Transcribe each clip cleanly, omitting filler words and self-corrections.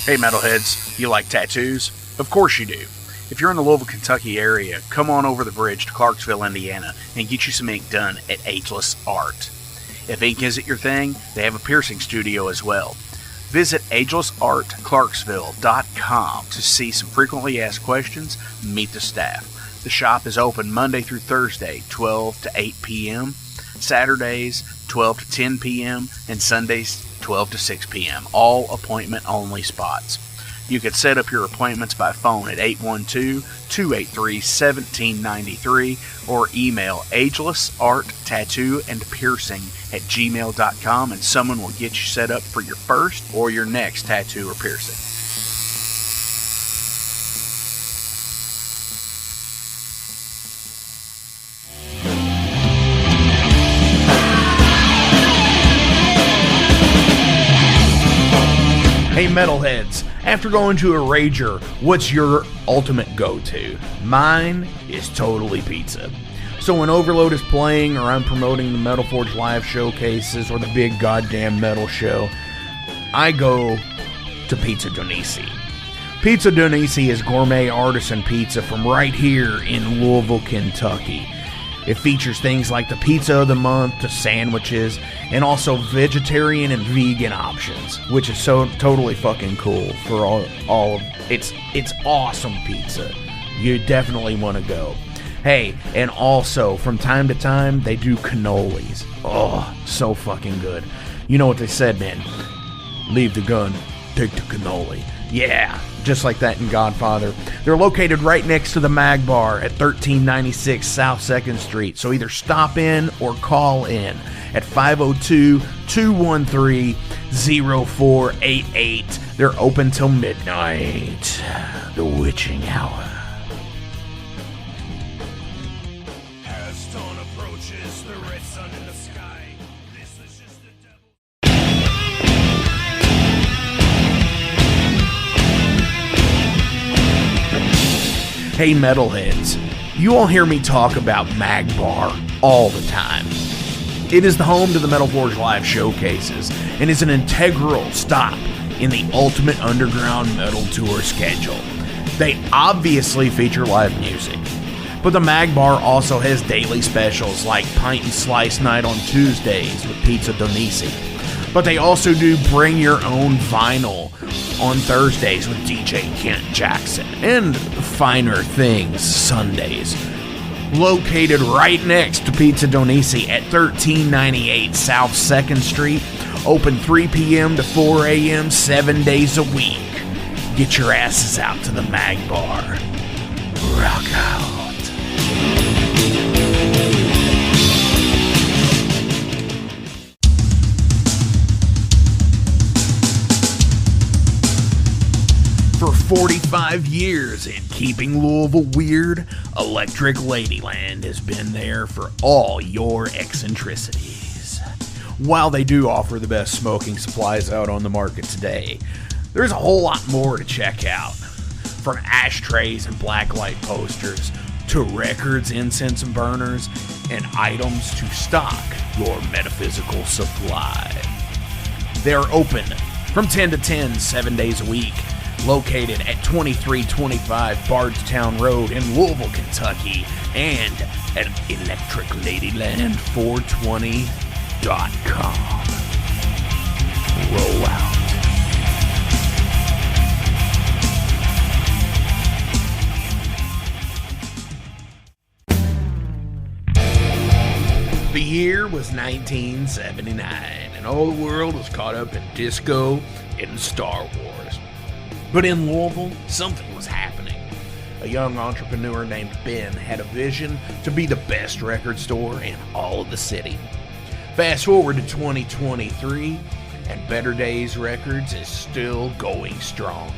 Hey metalheads, you like tattoos? Of course you do. If you're in the Louisville, Kentucky area, come on over the bridge to Clarksville, Indiana, and get you some ink done at Ageless Art. If ink isn't your thing, they have a piercing studio as well. Visit agelessartclarksville.com to see some frequently asked questions, meet the staff. The shop is open Monday through Thursday, 12 to 8 p.m., Saturdays, 12 to 10 p.m., and Sundays, 12 to 6 p.m., all appointment-only spots. You can set up your appointments by phone at 812-283-1793 or email agelessarttattooandpiercing@gmail.com and someone will get you set up for your first or your next tattoo or piercing. Hey metalheads, after going to a rager, what's your ultimate go-to? Mine is totally pizza. So when Overload is playing or I'm promoting the Metal Forge live showcases or the big goddamn metal show, I go to Pizza DoNisi. Pizza DoNisi is gourmet artisan pizza from right here in Louisville, Kentucky. It features things like the pizza of the month, the sandwiches, and also vegetarian and vegan options, which is so totally fucking cool for all of it's awesome pizza. You definitely want to go. Hey, and also from time to time they do cannolis. Oh, so fucking good. You know what they said, man? Leave the gun, take the cannoli. Yeah, just like that in Godfather. They're located right next to the Mag Bar at 1396 South 2nd Street. So either stop in or call in at 502-213-0488. They're open till midnight. The witching hour. As dawn approaches, the red sun in the sky. This is just the devil. Hey metalheads, you all hear me talk about Mag Bar all the time. It is the home to the Metal Forge live showcases and is an integral stop in the Ultimate Underground Metal Tour schedule. They obviously feature live music, but the Mag Bar also has daily specials like Pint and Slice Night on Tuesdays with Pizza DoNisi. But they also do Bring Your Own Vinyl on Thursdays with DJ Kent Jackson, and Finer Things Sundays. Located right next to Pizza DoNisi at 1398 South 2nd Street, open 3 p.m. to 4 a.m. 7 days a week. Get your asses out to the Mag Bar. Rock out. For 45 years in keeping Louisville weird, Electric Ladyland has been there for all your eccentricities. While they do offer the best smoking supplies out on the market today, there's a whole lot more to check out. From ashtrays and blacklight posters, to records, incense and burners, and items to stock your metaphysical supply. They're open from 10 to 10, 7 days a week. Located at 2325 Bardstown Road in Louisville, Kentucky, and at electricladyland420.com. Roll out. The year was 1979, and all the world was caught up in disco and Star Wars. But in Louisville, something was happening. A young entrepreneur named Ben had a vision to be the best record store in all of the city. Fast forward to 2023, and Better Days Records is still going strong.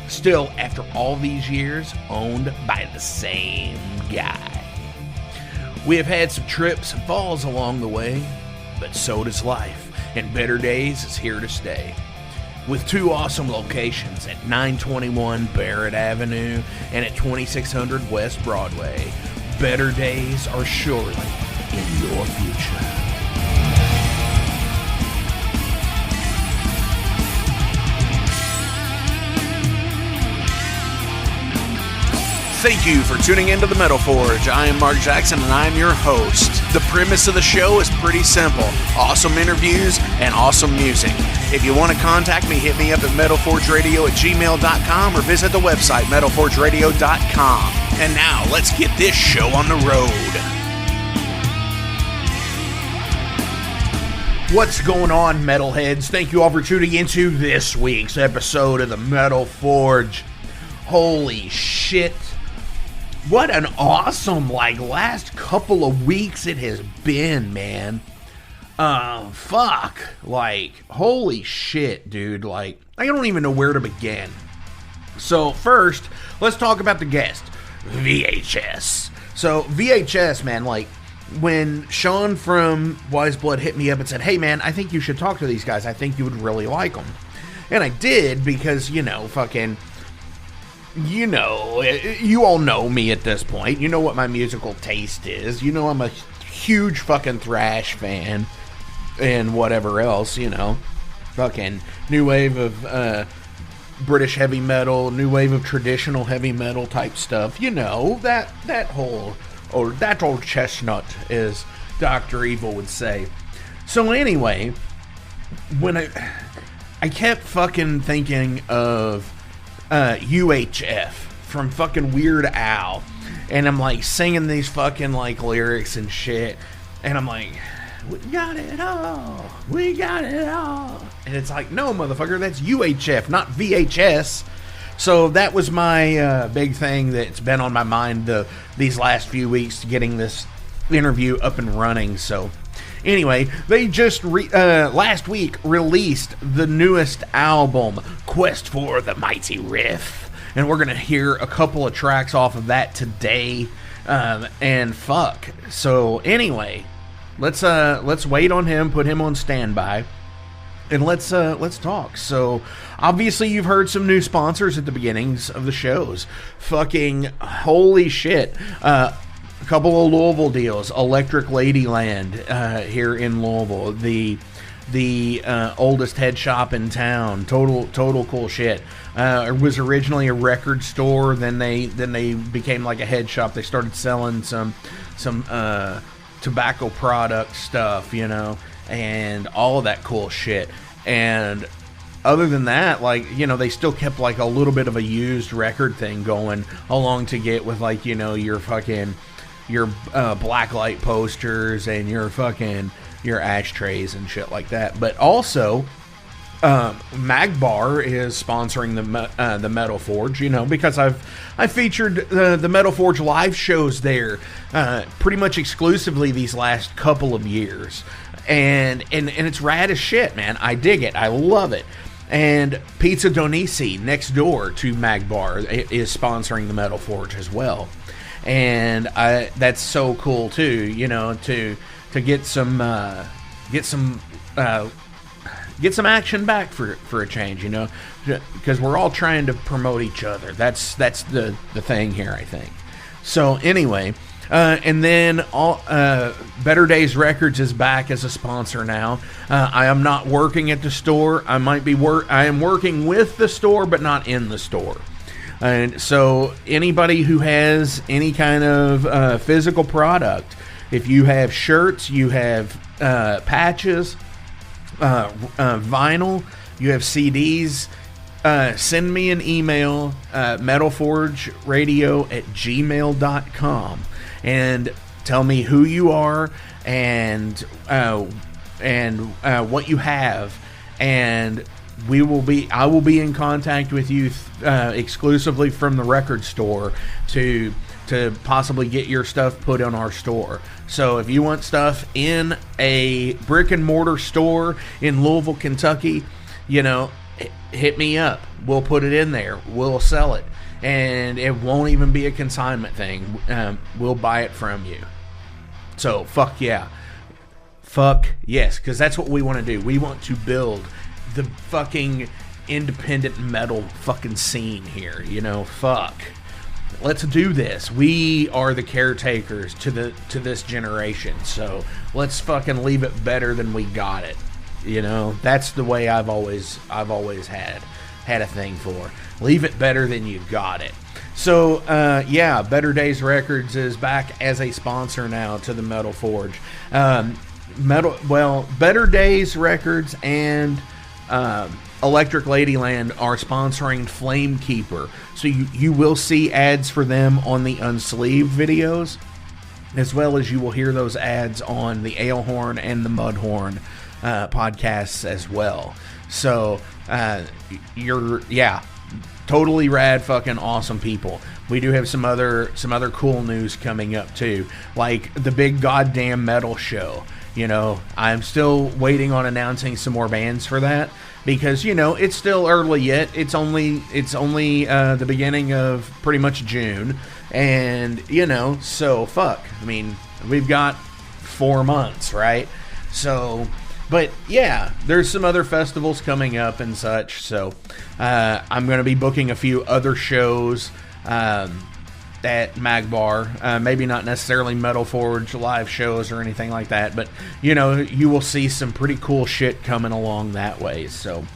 Still, after all these years, owned by the same guy. We have had some trips and falls along the way, but so does life, and Better Days is here to stay. With two awesome locations at 921 Barrett Avenue and at 2600 West Broadway, better days are surely in your future. Thank you for tuning into the Metal Forge. I am Mark Jackson and I am your host. The premise of the show is pretty simple. Awesome interviews and awesome music. If you want to contact me, hit me up at metalforgeradio@gmail.com or visit the website metalforgeradio.com. And now, let's get this show on the road. What's going on, metalheads? Thank you all for tuning into this week's episode of the Metal Forge. Holy shit. What an awesome, last couple of weeks it has been, man. Fuck. Holy shit, dude. I don't even know where to begin. So, first, let's talk about the guest, VHS. So, VHS, man, when Sean from Wise Blood hit me up and said, hey, man, I think you should talk to these guys. I think you would really like them. And I did because, you all know me at this point. You know what my musical taste is. You know I'm a huge fucking thrash fan and whatever else, Fucking new wave of British heavy metal, new wave of traditional heavy metal type stuff. That old chestnut, as Dr. Evil would say. So anyway, when I kept fucking thinking of UHF from fucking Weird Al, and I'm singing these fucking lyrics and shit, and I'm like, we got it all, and it's no, motherfucker, that's UHF, not VHS. So that was my big thing that's been on my mind these last few weeks, getting this interview up and running. So anyway, they just last week released the newest album, Quest for the Mighty Riff, and we're gonna hear a couple of tracks off of that today. And fuck. So anyway, let's wait on him, put him on standby, and let's talk. So obviously you've heard some new sponsors at the beginnings of the shows. Fucking holy shit. A couple of Louisville deals. Electric Ladyland here in Louisville, the oldest head shop in town. Total cool shit. It was originally a record store, then they became like a head shop. They started selling some tobacco product stuff, and all of that cool shit. And other than that, they still kept a little bit of a used record thing going along to get with your fucking your blacklight posters and your ashtrays and shit like that. But also, Magbar is sponsoring the Metal Forge, because I've featured the Metal Forge live shows there pretty much exclusively these last couple of years, and it's rad as shit, man. I dig it. I love it. And Pizza DoNisi next door to Magbar is sponsoring the Metal Forge as well. And that's so cool too, to get some action back for a change, because we're all trying to promote each other. That's the thing here, I think. So anyway, and then Better Days Records is back as a sponsor now. I am not working at the store. I am working with the store, but not in the store. And so anybody who has any kind of physical product, if you have shirts, you have patches, vinyl, you have CDs, send me an email, metalforgeradio@gmail.com, and tell me who you are and what you have, and I will be in contact with you exclusively from the record store to possibly get your stuff put on our store. So if you want stuff in a brick and mortar store in Louisville, Kentucky, hit me up. We'll put it in there. We'll sell it. And it won't even be a consignment thing. We'll buy it from you. So fuck yeah. Fuck yes, because that's what we want to do. We want to build the fucking independent metal fucking scene here, fuck. Let's do this. We are the caretakers to this generation, so let's fucking leave it better than we got it. That's the way I've always had a thing for. Leave it better than you got it. So, yeah, Better Days Records is back as a sponsor now to the Metal Forge. Better Days Records and Electric Ladyland are sponsoring Flamekeeper. So you will see ads for them on the Unsleeved videos, as well as you will hear those ads on the Alehorn and the Mudhorn podcasts as well. So, totally rad, fucking awesome people. We do have some other cool news coming up too, like the big goddamn metal show. You know, I'm still waiting on announcing some more bands for that because, you know, it's still early yet. It's only the beginning of pretty much June, and you know, so fuck. I mean, we've got 4 months, right? So. But yeah, there's some other festivals coming up and such, so I'm going to be booking a few other shows at Magbar. Maybe not necessarily Metal Forge live shows or anything like that, but you know, you will see some pretty cool shit coming along that way. So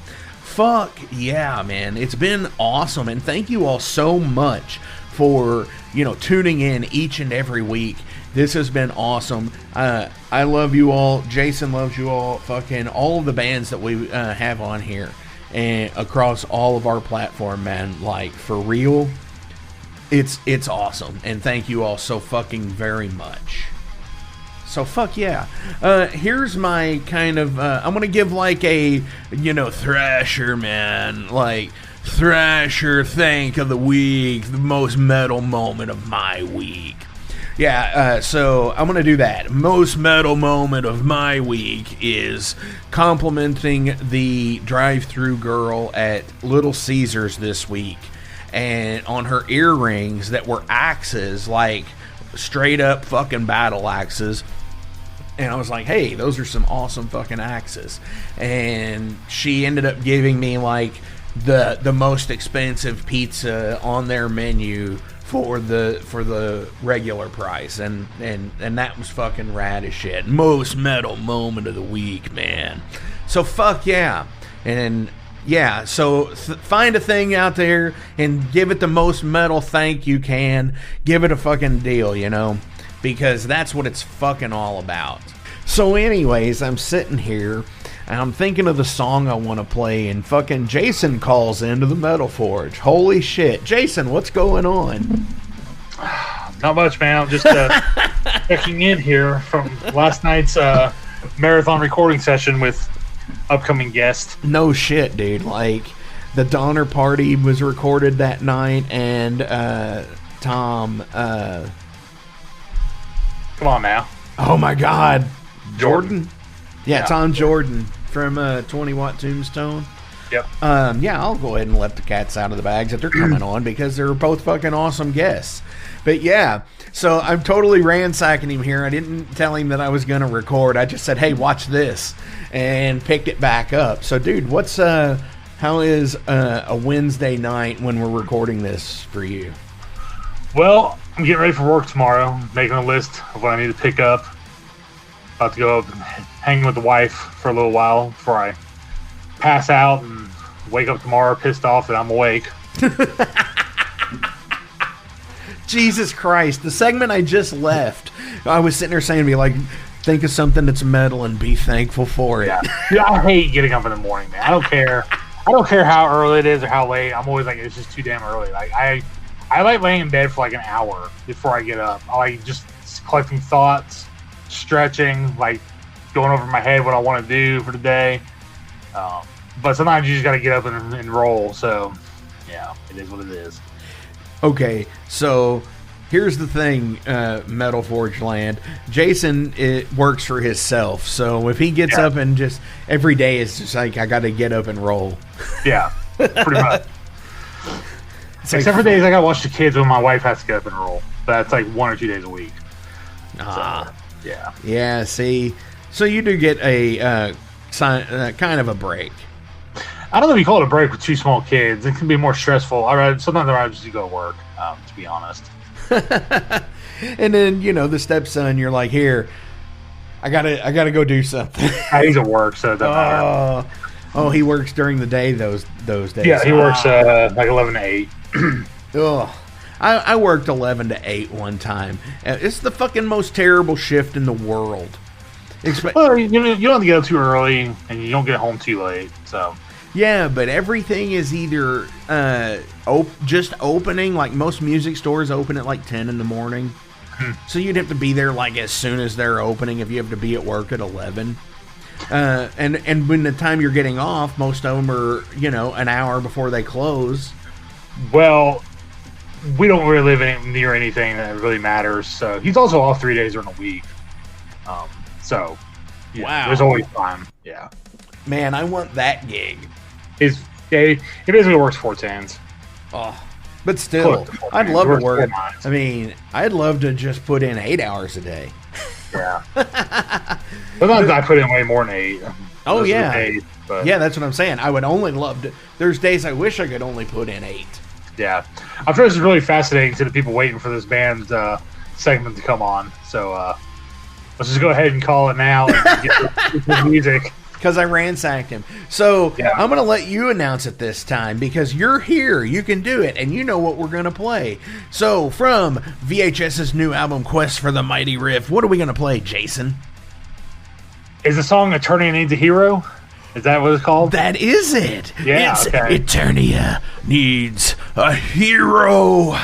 fuck yeah, man, it's been awesome, and thank you all so much for, you know, tuning in each and every week. This has been awesome. I love you all. Jason loves you all. Fucking all of the bands that we have on here and across all of our platform, man. Like, for real, it's awesome. And thank you all so fucking very much. So fuck yeah. Here's my kind of I'm gonna give like a, you know, Thrasher, man, like Thrasher thank of the week, the most metal moment of my week. Yeah, so I'm going to do that. Most metal moment of my week is complimenting the drive-thru girl at Little Caesars this week, and on her earrings that were axes, like straight up fucking battle axes. And I was like, hey, those are some awesome fucking axes. And she ended up giving me like the most expensive pizza on their menu for the regular price, and that was fucking rad as shit. Most metal moment of the week, man. So fuck yeah. And yeah, so find a thing out there and give it the most metal thank you can. Give it a fucking deal, you know, because that's what it's fucking all about. So anyways, I'm sitting here and I'm thinking of the song I want to play, and fucking Jason calls into the Metal Forge. Holy shit. Jason, what's going on? Not much, man. I'm just checking in here from last night's marathon recording session with upcoming guests. No shit, dude. Like, the Donner Party was recorded that night, and Tom... Come on now. Oh my god. Jordan? Yeah, Yeah. Tom Jordan from 20 Watt Tombstone. Yep. Yeah, I'll go ahead and let the cats out of the bags that they're coming on, because they're both fucking awesome guests. But yeah, so I'm totally ransacking him here. I didn't tell him that I was going to record. I just said, hey, watch this, and picked it back up. So, dude, how is a Wednesday night when we're recording this for you? Well, I'm getting ready for work tomorrow, making a list of what I need to pick up. About to go up and hang with the wife for a little while before I pass out and wake up tomorrow pissed off that I'm awake. Jesus Christ, the segment I just left, I was sitting there saying to me, like, think of something that's metal and be thankful for it. Yeah. Dude, I hate getting up in the morning, man. I don't care how early it is or how late. I'm always like, it's just too damn early. Like, I like laying in bed for like an hour before I get up. I like just collecting thoughts, stretching, like going over my head what I want to do for the day. But sometimes you just got to get up and roll. So, yeah, it is what it is. Okay, so here's the thing, Metal Forge Land. Jason works for himself, so if he gets up and just every day is just like, I got to get up and roll. Yeah, pretty much. Except for days I got to watch the kids when my wife has to get up and roll. That's like 1 or 2 days a week. So, yeah. Yeah, see, so you do get a kind of a break. I don't know if you call it a break with 2 small kids. It can be more stressful. Sometimes I'd rather just go to work, to be honest. And then, you know, the stepson, you're like, here, I gotta go do something. He's at work, so it doesn't matter. Oh, he works during the day those days. Yeah, he works like 11 to 8. Ugh. I worked 11 to 8 one time. It's the fucking most terrible shift in the world. Well, you don't have to get up too early, and you don't get home too late, so... Yeah, but everything is either just opening, like most music stores open at like 10 in the morning. So you'd have to be there like as soon as they're opening if you have to be at work at 11. And when the time you're getting off, most of them are, an hour before they close. Well, we don't really live near anything that really matters, so he's also off 3 days during the week. So, yeah, wow. There's always time. Yeah. Man, I want that gig. He basically works 410s. Oh, but still, I'd love to work. I mean, I'd love to just put in 8 hours a day. Yeah. Sometimes I put in way more than 8. Oh, yeah. Days, yeah, that's what I'm saying. I would only love to. There's days I wish I could only put in 8. Yeah. I'm sure this is really fascinating to the people waiting for this band segment to come on. So let's just go ahead and call it now and get the music. Because I ransacked him. So yeah. I'm going to let you announce it this time because you're here. You can do it. And you know what we're going to play. So from VHS's new album, Quest for the Mighty Riff, what are we going to play, Jason? Is the song Eternia Needs a Hero? Is that what it's called? That is it. Yeah, it's okay. Eternia Needs a Hero.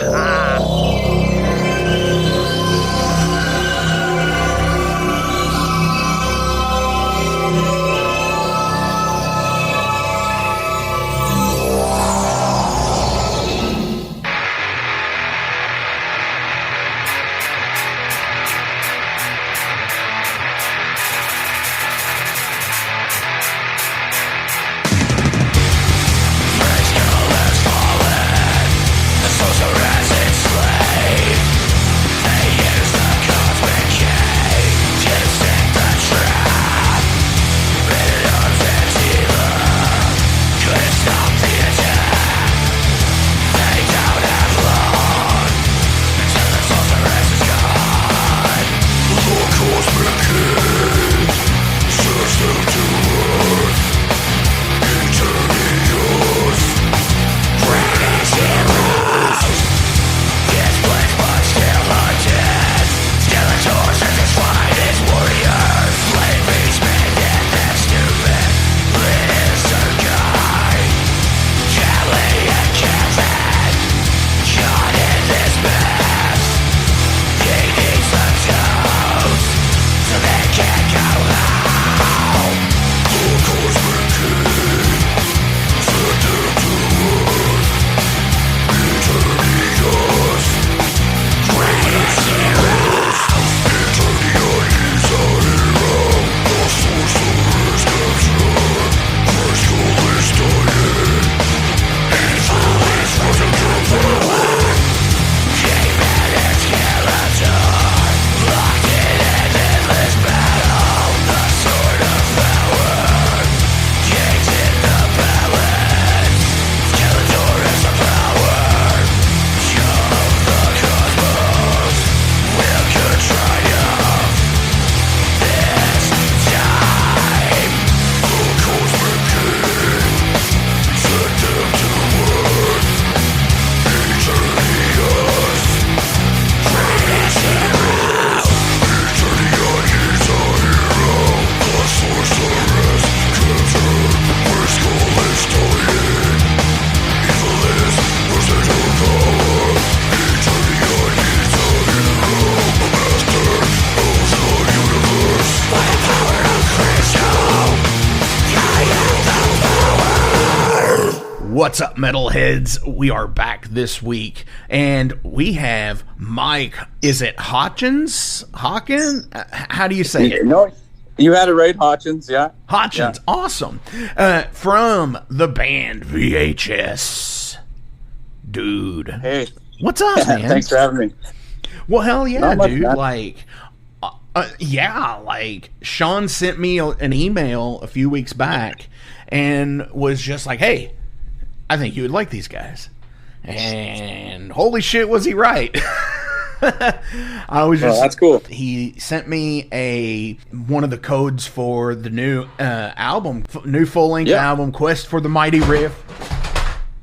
What's up, metalheads? We are back this week, and we have Mike. Is it Hochins? Hawkins? How do you say it? No, you had it right, Hochins, yeah. Hochins, yeah. Awesome. From the band VHS. Dude. Hey. What's up, man? Thanks for having me. Well, hell yeah, Not much, dude. man. Like Sean sent me an email a few weeks back and was just like, hey, I think you would like these guys. And holy shit, was he right. That's cool. He sent me one of the codes for the new album, new full-length album, Quest for the Mighty Riff.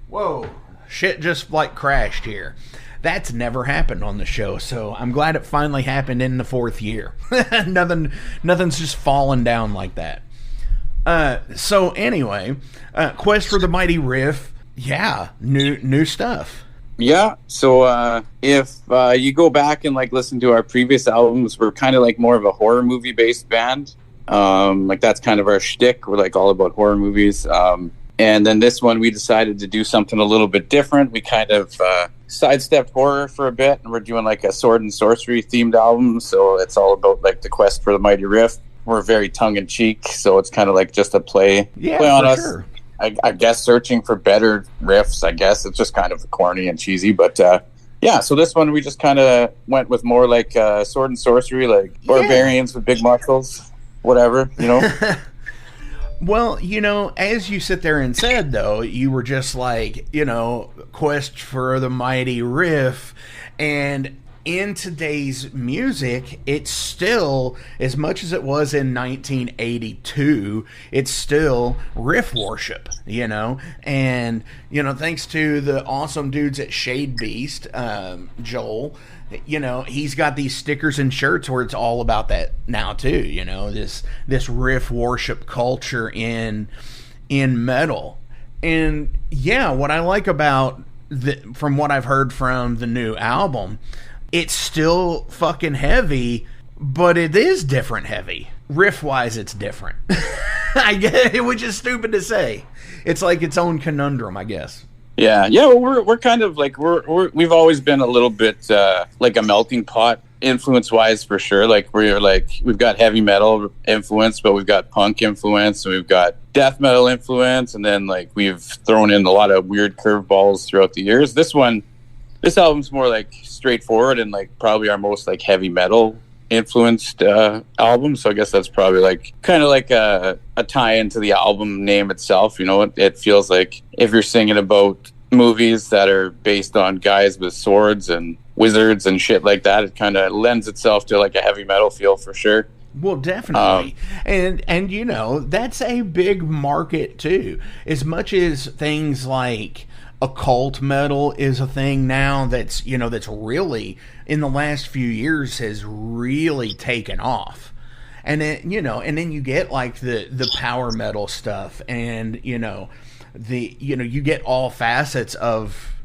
Whoa, shit just like crashed here. That's never happened on the show, so I'm glad it finally happened in the 4th year. Nothing's just fallen down like that. So anyway, Quest for the Mighty Riff, yeah, new stuff. Yeah, so if you go back and like listen to our previous albums, we're kind of like more of a horror movie based band. Like that's kind of our shtick. We're like all about horror movies. And then this one, we decided to do something a little bit different. We kind of sidestepped horror for a bit, and we're doing like a sword and sorcery themed album. So it's all about like the quest for the mighty riff. We're very tongue in cheek, so it's kind of like just a play on us. Sure. I guess searching for better riffs. I guess it's just kind of corny and cheesy, but yeah. So this one we just kind of went with more like sword and sorcery, like barbarians with big muscles, whatever, you know. Well, you know, as you sit there and said, though, you were just like, you know, quest for the mighty riff. And in today's music, it's still, as much as it was in 1982, it's still riff worship, you know. And, you know, thanks to the awesome dudes at Shadebeast, Joel, you know, he's got these stickers and shirts where it's all about that now too, you know, this riff worship culture in metal. And yeah, what I like about from what I've heard from the new album, it's still fucking heavy, but it is different heavy. Riff wise, it's different. I guess, which is stupid to say. It's like its own conundrum, I guess. Yeah. Well, we're kind of like we've always been a little bit like a melting pot influence wise for sure. Like we've got heavy metal influence, but we've got punk influence, and we've got death metal influence, and then like we've thrown in a lot of weird curveballs throughout the years. This album's more like straightforward and like probably our most like heavy metal influenced album. So I guess that's probably like kind of like a tie into the album name itself. You know, it feels like if you're singing about movies that are based on guys with swords and wizards and shit like that, it kind of lends itself to like a heavy metal feel for sure. Well, definitely. And you know, that's a big market too. As much as things like occult metal is a thing now that's, you know, that's really in the last few years has really taken off. And then, you know, and then you get like the power metal stuff, and you know, you get all facets of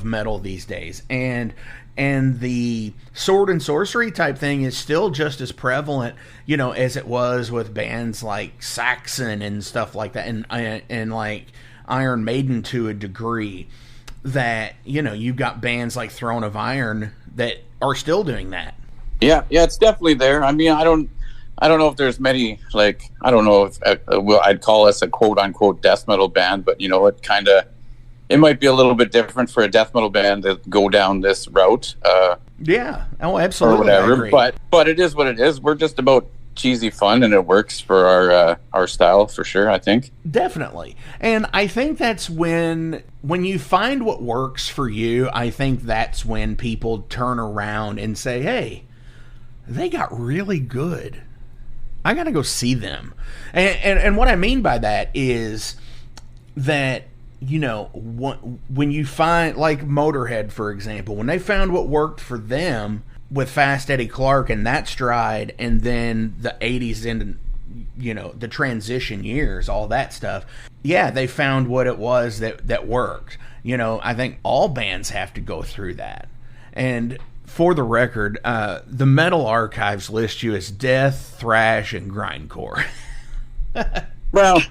metal these days. And the sword and sorcery type thing is still just as prevalent, you know, as it was with bands like Saxon and stuff like that, and like Iron Maiden to a degree. That, you know, you've got bands like Throne of Iron that are still doing that. Yeah, it's definitely there. I mean, I don't know if there's many, like, I don't know if I'd call us a quote unquote death metal band, but you know, it might be a little bit different for a death metal band to go down this route. Yeah, oh, absolutely, or whatever. But it is what it is. We're just about cheesy fun, and it works for our style for sure, I think. Definitely. And I think that's when you find what works for you, I think that's when people turn around and say, hey, they got really good. I gotta go see them. And what I mean by that is that, you know, when you find, like Motorhead, for example, when they found what worked for them with Fast Eddie Clarke and that stride, and then the 80s into, you know, the transition years, all that stuff, yeah, they found what it was that worked. You know, I think all bands have to go through that. And for the record, the Metal Archives list you as death, thrash, and grindcore. Well,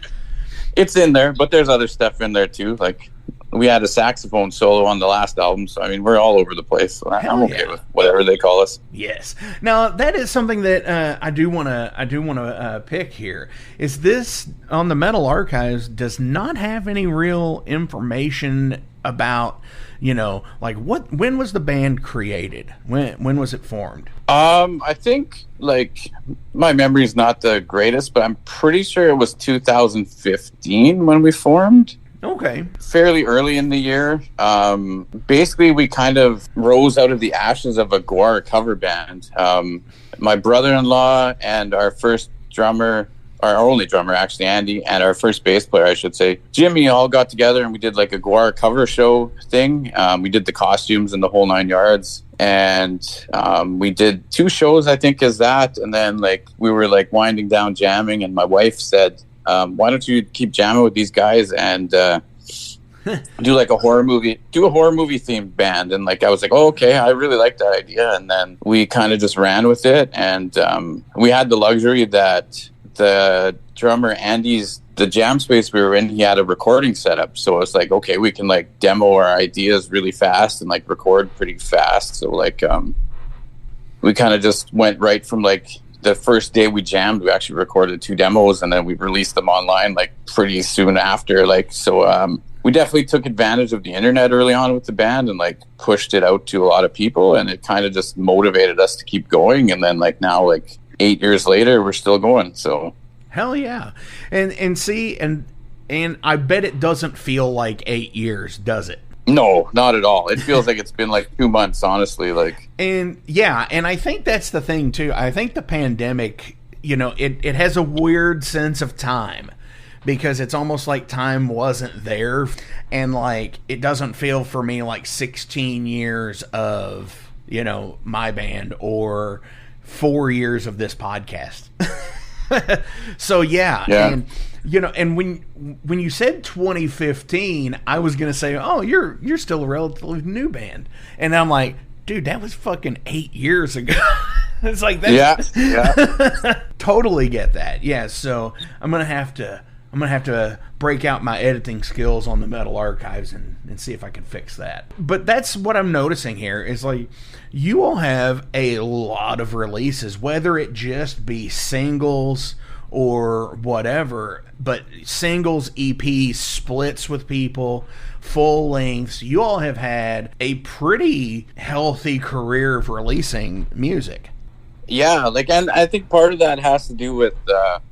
it's in there, but there's other stuff in there too, like we had a saxophone solo on the last album, so I mean, we're all over the place. So I'm okay with whatever they call us. Yes. Now that is something that I do want to pick here. Is this on the Metal Archives does not have any real information about, you know, like when was the band created? When was it formed? I think like my memory's not the greatest, but I'm pretty sure it was 2015 when we formed. Okay. Fairly early in the year. Basically, we kind of rose out of the ashes of a Gwar cover band. My brother-in-law and our first drummer, our only drummer, actually, Andy, and our first bass player, I should say, Jimmy, all got together and we did like a Guar cover show thing. We did the costumes and the whole 9 yards. And we did 2 shows, I think, as that. And then like we were like winding down jamming, and my wife said, why don't you keep jamming with these guys and do a horror movie themed band? And like I was like, oh, okay, I really like that idea. And then we kind of just ran with it. And we had the luxury that the drummer the jam space we were in, he had a recording setup, so it's like, okay, we can like demo our ideas really fast and like record pretty fast. So like we kind of just went right from like the first day we jammed, we actually recorded 2 demos, and then we released them online like pretty soon after. Like, so we definitely took advantage of the internet early on with the band and like pushed it out to a lot of people, and it kind of just motivated us to keep going. And then like now, like 8 years later, we're still going. So hell yeah. And see, and I bet it doesn't feel like 8 years, does it? No, not at all. It feels like it's been like 2 months, honestly. Like, and yeah, and I think that's the thing too. I think the pandemic, you know, it has a weird sense of time, because it's almost like time wasn't there, and like it doesn't feel for me like 16 years of, you know, my band or 4 years of this podcast. So yeah, and you know, and when you said 2015, I was gonna say, oh, you're still a relatively new band, and I'm like, dude, that was fucking 8 years ago. It's like that. Yeah. Totally get that. Yeah. So I'm gonna have to break out my editing skills on the Metal Archives and see if I can fix that. But that's what I'm noticing here is like you all have a lot of releases, whether it just be singles or whatever, but singles, EPs, splits with people, full lengths. You all have had a pretty healthy career of releasing music. Yeah, like, and I think part of that has to do with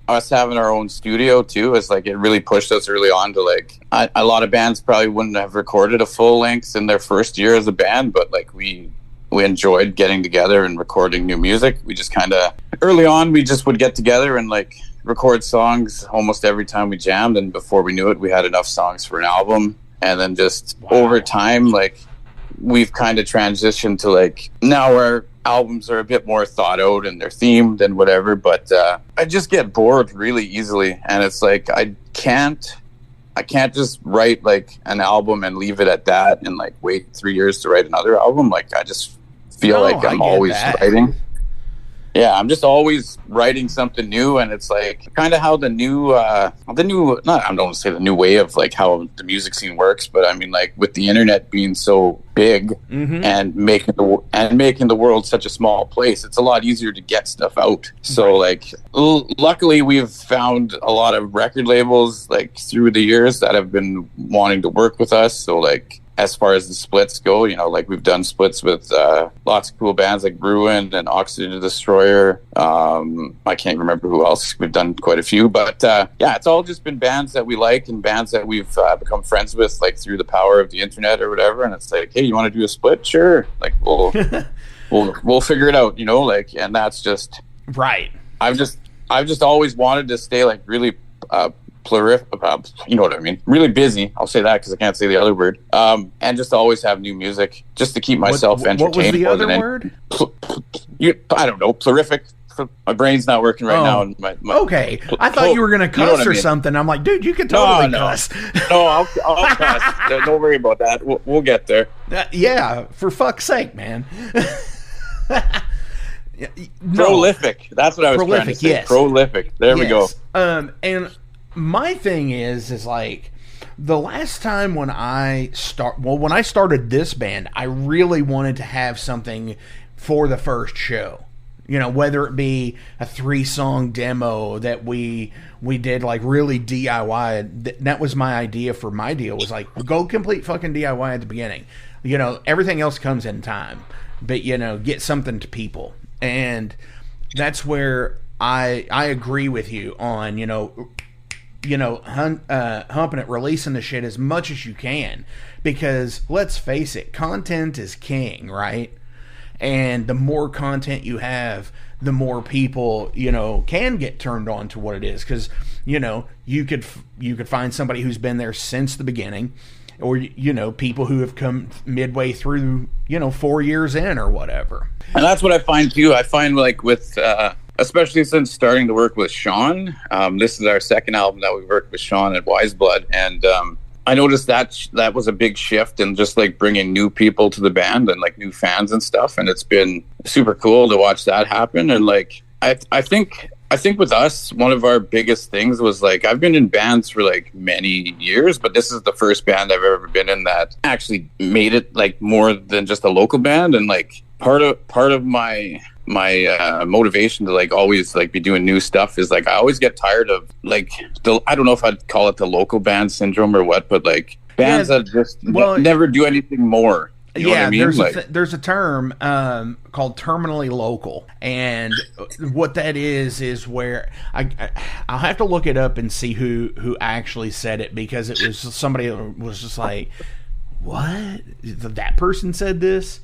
us having our own studio too. Is like it really pushed us early on to like a lot of bands probably wouldn't have recorded a full length in their first year as a band, but like we enjoyed getting together and recording new music. We just kind of early on we just would get together and like record songs almost every time we jammed, and before we knew it, we had enough songs for an album. And then just over time, like we've kind of transitioned to like now our albums are a bit more thought out and they're themed and whatever, but I just get bored really easily, and it's like I can't just write like an album and leave it at that and like wait 3 years to write another album. Like I just feel like I'm always writing. Yeah, I'm just always writing something new, and it's like kind of how the new not I don't want to say the new way of like how the music scene works, but I mean like with the internet being so big and making the world such a small place, it's a lot easier to get stuff out. So like luckily we've found a lot of record labels like through the years that have been wanting to work with us. So like as far as the splits go, you know, like we've done splits with lots of cool bands like Ruined and Oxygen Destroyer. I can't remember who else. We've done quite a few, but yeah, it's all just been bands that we like and bands that we've become friends with, like through the power of the internet or whatever. And it's like, hey, you want to do a split? Sure. Like we'll figure it out, you know, like, and that's just right. I've just always wanted to stay like really you know what I mean, really busy, I'll say that because I can't say the other word, and just always have new music just to keep myself entertained. What was the other word? I don't know, plurific. My brain's not working right now. And okay, I thought you were gonna cuss or something. I'm like, dude, you can totally cuss. No, I'll cuss. Don't worry about that. We'll get there. Yeah, for fuck's sake, man. Prolific. That's what I was trying to say. Yes. Prolific. There we go. And my thing is like the last time when I started this band, I really wanted to have something for the first show. You know, whether it be a 3-song demo that we did like really DIY. That was my idea for my deal, was like go complete fucking DIY at the beginning. You know, everything else comes in time, but you know, get something to people. And that's where I agree with you on, humping it, releasing the shit as much as you can, because let's face it, content is king, right? And the more content you have, the more people, you know, can get turned on to what it is. Because, you know, you could find somebody who's been there since the beginning, or, you know, people who have come midway through, you know, 4 years in or whatever. And that's what I find too. I find like with, especially since starting to work with Sean, this is our second album that we worked with Sean at Wiseblood. And I noticed that was a big shift in just like bringing new people to the band and like new fans and stuff. And it's been super cool to watch that happen. And like, I think with us, one of our biggest things was like, I've been in bands for like many years, but this is the first band I've ever been in that actually made it like more than just a local band. And like part of my motivation to like always like be doing new stuff is like I always get tired of like I don't know if I'd call it the local band syndrome or what, but like bands that just never do anything more. You know what I mean? There's a term called terminally local, and what that is where I'll have to look it up and see who actually said it, because it was somebody that was just like, what? That person said this?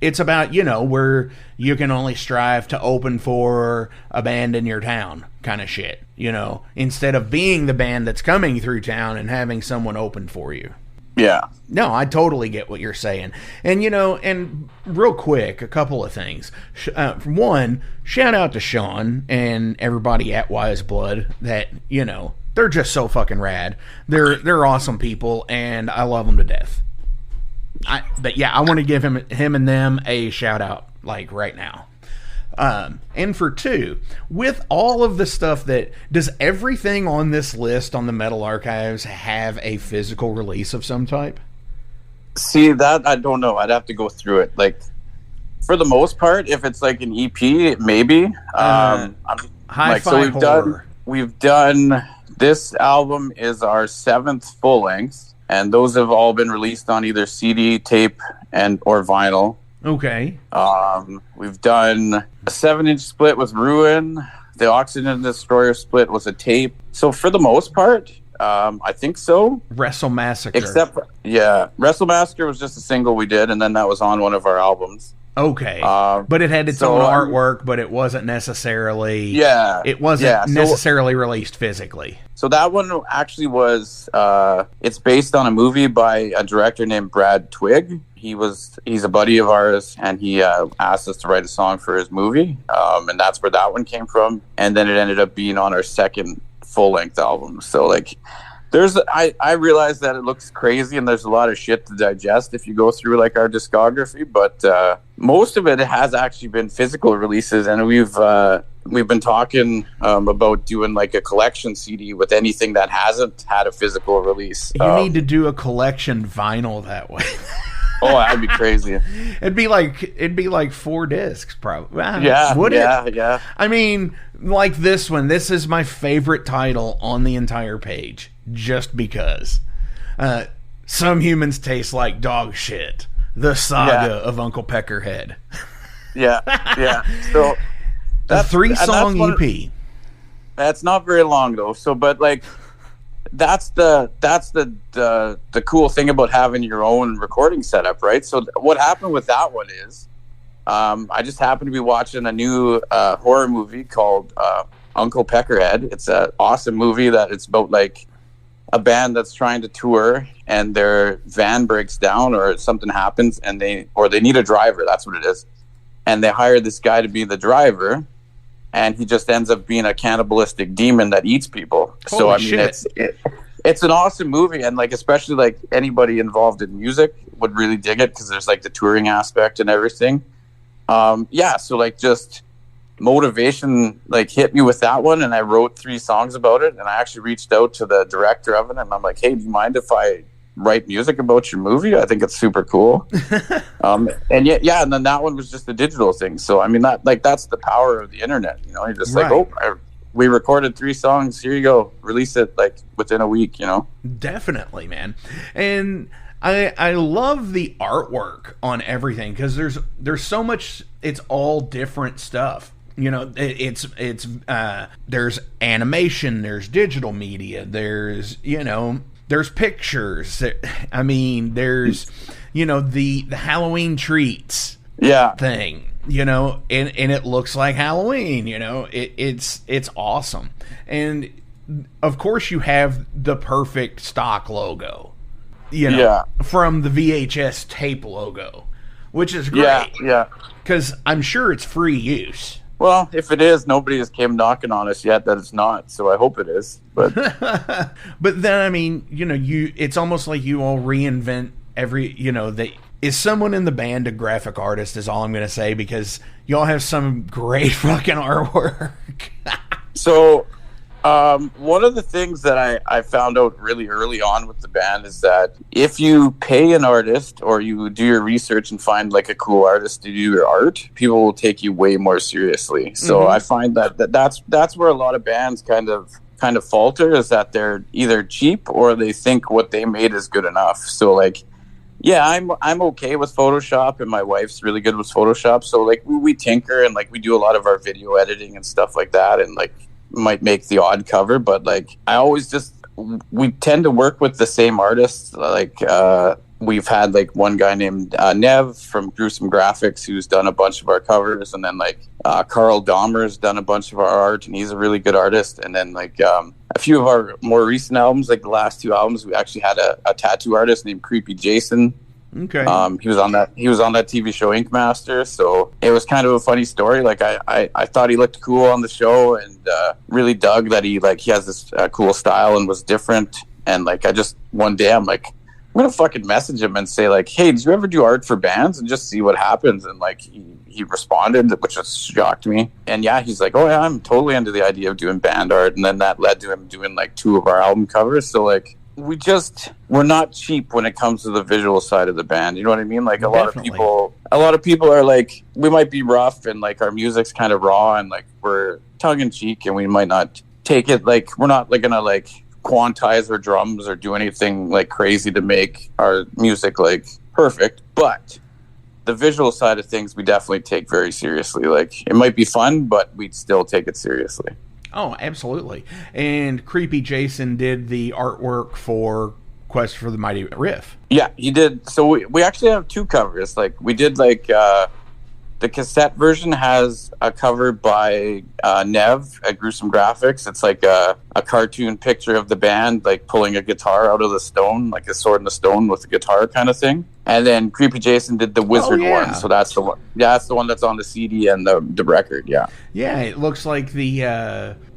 It's about, you know, where you can only strive to open for a band in your town kind of shit, you know, instead of being the band that's coming through town and having someone open for you. Yeah. No, I totally get what you're saying. And, you know, and real quick, a couple of things. One, shout out to Sean and everybody at Wiseblood that, you know, they're just so fucking rad. They're awesome people, and I love them to death. But yeah, I want to give him and them a shout out, like right now. And for two, with all of the stuff does everything on this list on the Metal Archives have a physical release of some type? See, that I don't know. I'd have to go through it. Like, for the most part, if it's like an EP, maybe. We've done this album is our 7th full length, and those have all been released on either CD, tape, or vinyl. Okay. We've done a 7-inch split with Ruin. The Oxygen Destroyer split was a tape. So for the most part, I think so. Wrestle Massacre. Wrestle Massacre was just a single we did, and then that was on one of our albums. Okay. But it had its own artwork, but it wasn't necessarily necessarily released physically. So that one actually was it's based on a movie by a director named Brad Twigg. He's a buddy of ours, and he asked us to write a song for his movie, and that's where that one came from. And then it ended up being on our second full-length album. So like, I realize that it looks crazy, and there's a lot of shit to digest if you go through like our discography, but most of it has actually been physical releases, and we've been talking about doing like a collection CD with anything that hasn't had a physical release. You need to do a collection vinyl that way. Oh, that'd be crazy. It'd be like 4 discs, probably. Yeah, would it? Yeah. I mean, like this one. This is my favorite title on the entire page, just because. Some humans taste like dog shit. The saga of Uncle Peckerhead. Yeah. So a 3-song EP. That's not very long though. So, but like, that's the cool thing about having your own recording setup, right? So what happened with that one is, I just happened to be watching a new horror movie called Uncle Peckerhead. It's an awesome movie it's about like a band that's trying to tour, and their van breaks down or something happens, and they need a driver. That's what it is. And they hire this guy to be the driver, and he just ends up being a cannibalistic demon that eats people. Holy so I mean, shit. it's an awesome movie, and like especially like anybody involved in music would really dig it, because there's like the touring aspect and everything. So like just motivation like hit me with that one, and I wrote 3 songs about it, and I actually reached out to the director of it, and I'm like, hey, do you mind if I write music about your movie? I think it's super cool. And then that one was just a digital thing. So I mean, that's the power of the internet, you know. You're just like, we recorded 3 songs, here you go, release it like within a week, you know. Definitely, man. And I love the artwork on everything, because there's so much. It's all different stuff, you know. It's there's animation, there's digital media, there's, you know, there's pictures. I mean, there's, you know, the Halloween treats Yeah. thing, you know, and it looks like Halloween, you know. It's awesome. And of course you have the perfect stock logo, you know, from the VHS tape logo, which is great. Yeah. Because I'm sure it's free use. Well, if it is, nobody has came knocking on us yet that it's not, so I hope it is. But but then, I mean, you know, it's almost like you all reinvent every, you know, is someone in the band a graphic artist is all I'm going to say, because y'all have some great fucking artwork. So, one of the things that I found out really early on with the band is that if you pay an artist or you do your research and find like a cool artist to do your art, people will take you way more seriously. So I find that's where a lot of bands kind of falter, is that they're either cheap or they think what they made is good enough. So like, yeah, I'm okay with Photoshop, and my wife's really good with Photoshop. So like we tinker, and like we do a lot of our video editing and stuff like that, and like might make the odd cover, but like we tend to work with the same artists. Like we've had like one guy named Nev from Gruesome Graphics who's done a bunch of our covers, and then like Carl Dahmer's done a bunch of our art, and he's a really good artist. And then like a few of our more recent albums, like the last two albums, we actually had a tattoo artist named Creepy Jason. Okay. He was on that TV show Ink Master, so it was kind of a funny story. Like I thought he looked cool on the show, and really dug that he has this cool style and was different. And like I just one day I'm like, I'm gonna fucking message him and say like, hey, did you ever do art for bands, and just see what happens? And like he responded, which just shocked me. And yeah, he's like, oh yeah, I'm totally into the idea of doing band art. And then that led to him doing like 2 of our album covers. So like we're not cheap when it comes to the visual side of the band. You know what I mean? Like a lot of people are like, we might be rough and like our music's kind of raw and like we're tongue in cheek, and we might not take it like, we're not like gonna like quantize our drums or do anything like crazy to make our music like perfect. But the visual side of things we definitely take very seriously. Like it might be fun, but we'd still take it seriously. Oh, absolutely. And Creepy Jason did the artwork for Quest for the Mighty Riff. Yeah, he did. So we actually have 2 covers. Like we did like the cassette version has a cover by Nev at Gruesome Graphics. It's like a cartoon picture of the band like pulling a guitar out of the stone, like a sword in the stone with a guitar kind of thing. And then Creepy Jason did the wizard one. So that's the one. Yeah, that's the one that's on the CD and the record. Yeah. Yeah, it looks like the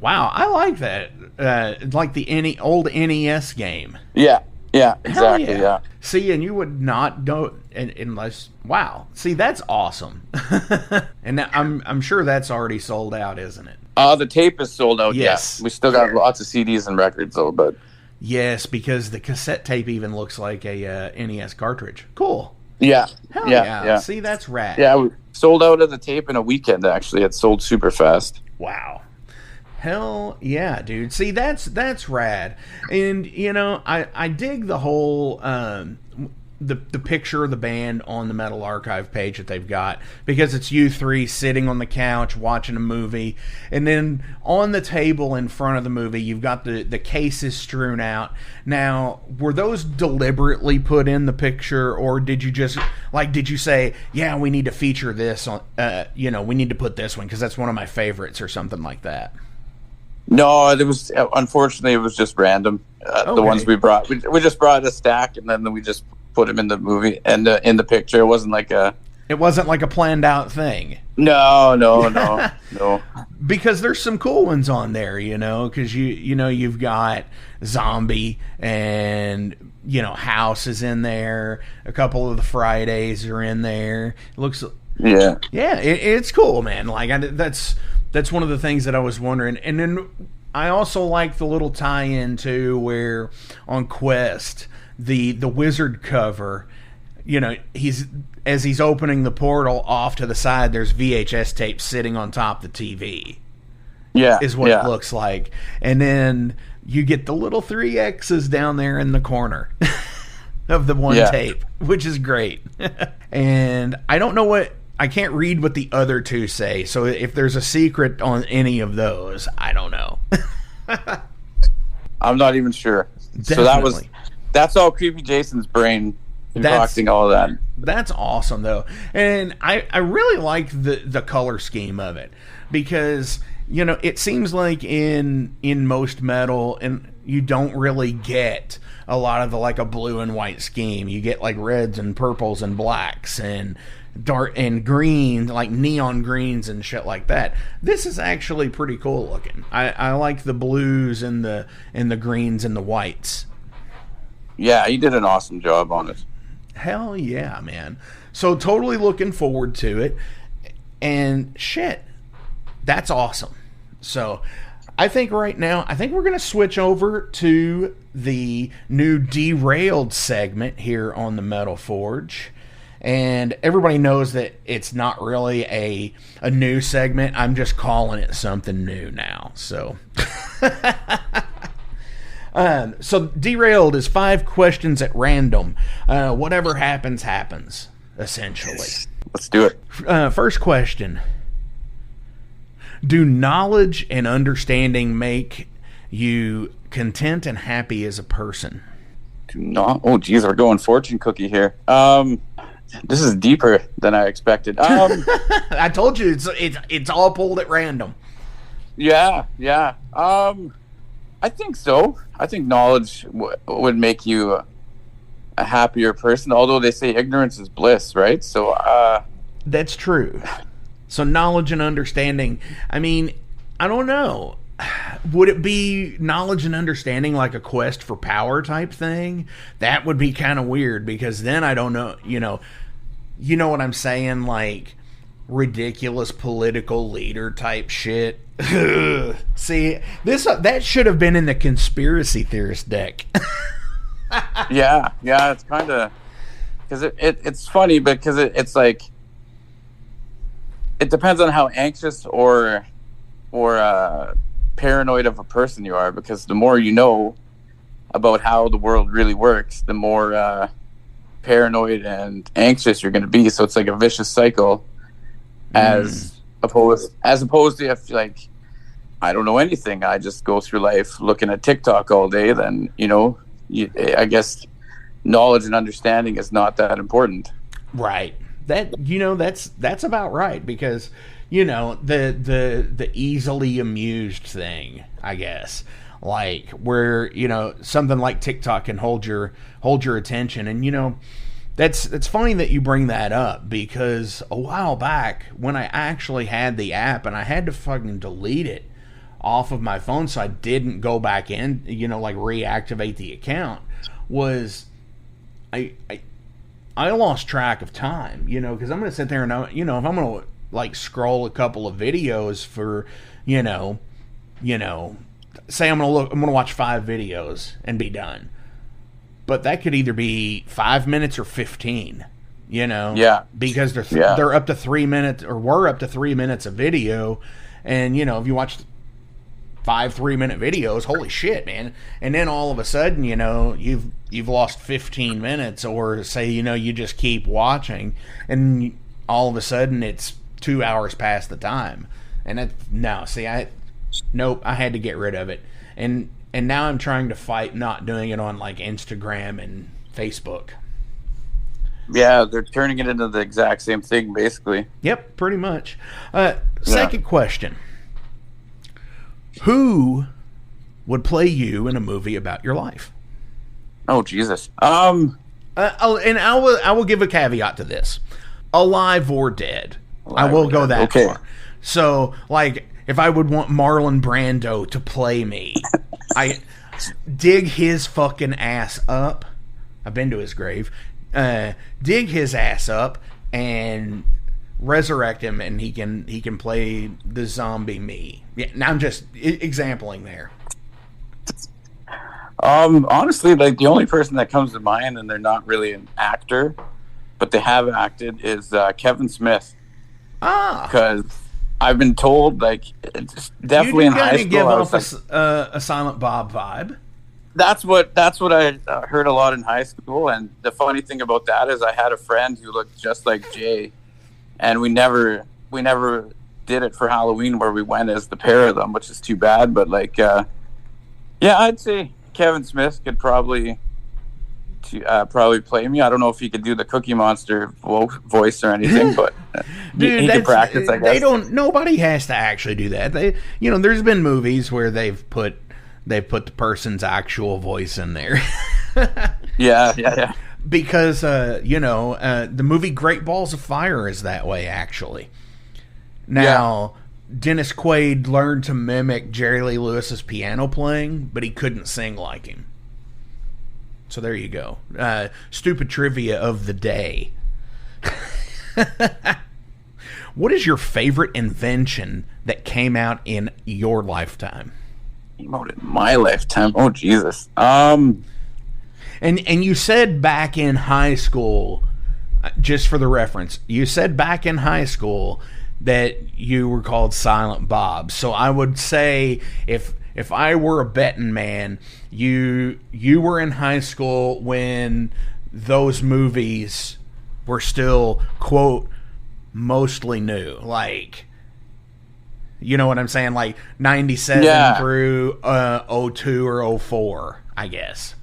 wow. I like that. Like the old NES game. Yeah. Yeah, exactly. Yeah. See, and you would not know unless. Wow. See, that's awesome. And I'm sure that's already sold out, isn't it? The tape is sold out. Yes. Yeah. We still got lots of CDs and records though, but. Yes, because the cassette tape even looks like a NES cartridge. Cool. Yeah. Hell yeah. See, that's rad. Yeah, we sold out of the tape in a weekend, actually. It sold super fast. Wow. Hell yeah, dude. See, that's rad. And, you know, I dig the whole the picture of the band on the Metal Archive page that they've got, because it's you 3 sitting on the couch watching a movie, and then on the table in front of the movie you've got the cases strewn out. Now, were those deliberately put in the picture, or did you just did you say, yeah, we need to feature this on you know, we need to put this one because that's one of my favorites, or something like that? No, it was, unfortunately it was just random. The ones we brought, we just brought a stack, and then we just put them in the movie and in the picture. It wasn't like a planned out thing. No. Because there's some cool ones on there, you know, because you know you've got Zombie, and you know House is in there. A couple of the Fridays are in there. It looks it's cool, man. Like that's one of the things that I was wondering. And then I also like the little tie-in too, where on Quest, the wizard cover, you know, as he's opening the portal off to the side, there's VHS tapes sitting on top of the TV. Yeah, is what it looks like. And then you get the little 3 X's down there in the corner of the one tape, which is great. And I can't read what the other 2 say, so if there's a secret on any of those, I don't know. I'm not even sure. Definitely. So that's all Creepy Jason's brain concocting all of that. That's awesome, though. And I really like the color scheme of it, because, you know, it seems like in most metal, and you don't really get a lot of the, like, a blue and white scheme. You get, like, reds and purples and blacks and dark and green, like neon greens and shit like that. This is actually pretty cool looking. I like the blues and the greens and the whites. Yeah, you did an awesome job on it. Hell yeah, man. So totally looking forward to it. And shit, that's awesome. So I think right now, we're going to switch over to the new Derailed segment here on the Metal Forge. And everybody knows that it's not really a new segment. I'm just calling it something new now. So, so Derailed is 5 questions at random. Whatever happens, happens, essentially. Let's do it. First question. Do knowledge and understanding make you content and happy as a person? Do not. Oh, geez, we're going fortune cookie here. This is deeper than I expected. I told you it's all pulled at random. Yeah. I think so. I think knowledge would make you a happier person. Although they say ignorance is bliss, right? So that's true. So knowledge and understanding. I mean, I don't know. Would it be knowledge and understanding like a quest for power type thing? That would be kind of weird, because then I don't know, you know what I'm saying? Like ridiculous political leader type shit. See, that should have been in the conspiracy theorist deck. yeah, it's kind of, because it's funny, because it's like, it depends on how anxious or paranoid of a person you are, because the more you know about how the world really works, the more paranoid and anxious you're going to be. So it's like a vicious cycle, as opposed to if, like, I don't know anything, I just go through life looking at TikTok all day, then I guess knowledge and understanding is not that important. Right. That's about right, because the easily amused thing, I guess, like where something like TikTok can hold your attention. And that's funny that you bring that up, because a while back when I actually had the app and I had to fucking delete it off of my phone so I didn't go back in, like reactivate the account, was I lost track of time, because I'm going to sit there and, if I'm going to like scroll a couple of videos for, say I'm going to watch 5 videos and be done. But that could either be 5 minutes or 15, Yeah. Because they're up to 3 minutes, or were up to 3 minutes of video. And, if you watch 5 3-minute videos, holy shit, man. And then all of a sudden, you've lost 15 minutes, or say, you just keep watching, and all of a sudden it's 2 hours past the time. And I had to get rid of it. And now I'm trying to fight not doing it on like Instagram and Facebook. Yeah, they're turning it into the exact same thing, basically. Yep, pretty much. Second question. Who would play you in a movie about your life? Oh, Jesus. And I will give a caveat to this. Alive or dead. I will go that far. So, like, if I would want Marlon Brando to play me, I dig his fucking ass up. I've been to his grave. Dig his ass up and resurrect him, and he can play the zombie me. Yeah, now I'm just exampling there. Honestly, like, the only person that comes to mind, and they're not really an actor, but they have acted, is Kevin Smith. Because I've been told, like, it's definitely in high school, give off a Silent Bob vibe. That's what I heard a lot in high school. And the funny thing about that is I had a friend who looked just like Jay, and we never did it for Halloween, where we went as the pair of them, which is too bad. But like, yeah, I'd say Kevin Smith could probably to probably play me. I don't know if he could do the Cookie Monster voice or anything, but Dude, he could practice, I guess. Nobody has to actually do that. There's been movies where they've put the person's actual voice in there. Yeah. Because, the movie Great Balls of Fire is that way, actually. Now, Dennis Quaid learned to mimic Jerry Lee Lewis's piano playing, but he couldn't sing like him. So there you go. Stupid trivia of the day. What is your favorite invention that came out in your lifetime? Came out in my lifetime? Oh, Jesus. And you said back in high school, just for the reference, you said back in high school that you were called Silent Bob. So I would say if I were a betting man, you were in high school when those movies were still, quote, mostly new. Like, you know what I'm saying? Like 97 through 02 or 04, I guess.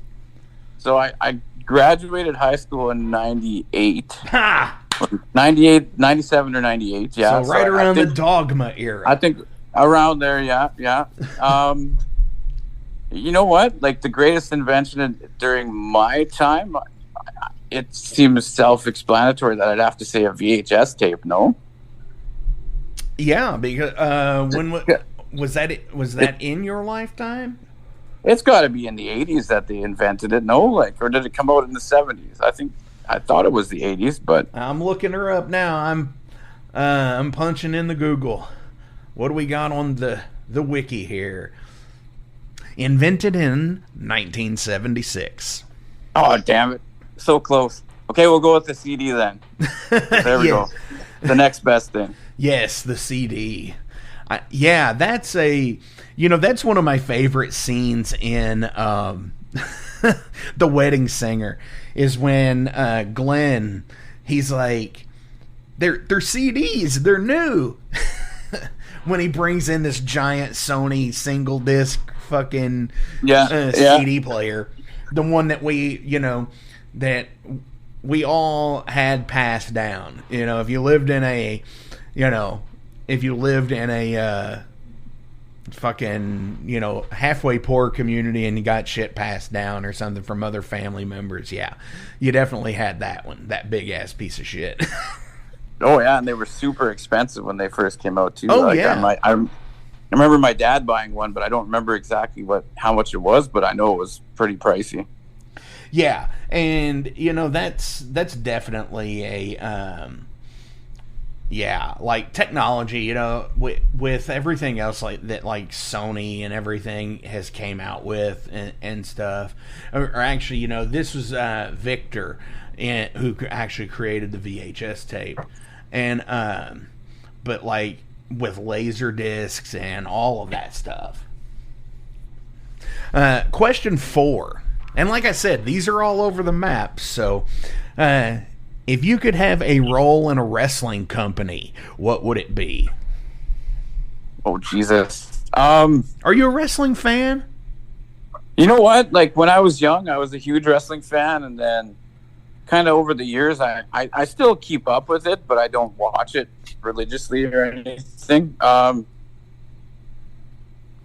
So I graduated high school in 98. Ha! 98, 97 or 98, yeah. So right around the Dogma era. I think around there, yeah. You know what? Like, the greatest invention during my time, it seems self-explanatory that I'd have to say a VHS tape, no? Yeah, because was that in your lifetime? It's got to be in the 80s that they invented it, no? Like, or did it come out in the 70s? I thought it was the 80s, but I'm looking her up now. I'm punching in the Google. What do we got on the wiki here? Invented in 1976. Oh, damn it. So close. Okay, we'll go with the CD then. There we go. The next best thing. Yes, the CD. That's that's one of my favorite scenes in The Wedding Singer, is when Glenn, he's like, they're CDs, they're new. When he brings in this giant Sony single disc fucking CD player, the one that we all had passed down. If you lived in a fucking, halfway poor community and you got shit passed down or something from other family members, you definitely had that one, that big ass piece of shit. Oh yeah, and they were super expensive when they first came out too. Oh, like, yeah. I remember my dad buying one, but I don't remember exactly how much it was, but I know it was pretty pricey. Yeah, and that's definitely a like technology, with everything else like that, like Sony and everything has came out with and stuff. Or actually, this was Victor who actually created the VHS tape, and but like with laser discs and all of that stuff. Question 4, and like I said, these are all over the map. So, if you could have a role in a wrestling company, what would it be? Oh, Jesus. Are you a wrestling fan? You know what? Like, when I was young, I was a huge wrestling fan, and then kind of over the years, I still keep up with it, but I don't watch it religiously or anything.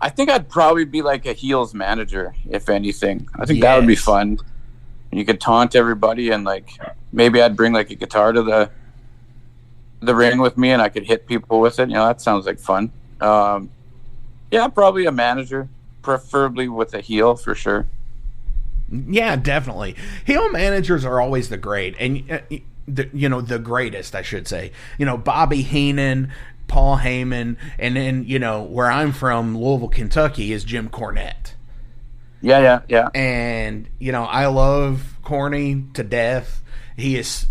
I think I'd probably be like a heels manager, if anything. I think that would be fun. You could taunt everybody, and like maybe I'd bring like a guitar to the ring with me, and I could hit people with it. That sounds like fun. Probably a manager, preferably with a heel for sure. Yeah, definitely. Heel managers are always the greatest, I should say. Bobby Heenan, Paul Heyman, and then where I'm from, Louisville, Kentucky, is Jim Cornette. Yeah. And I love Corny to death. He is,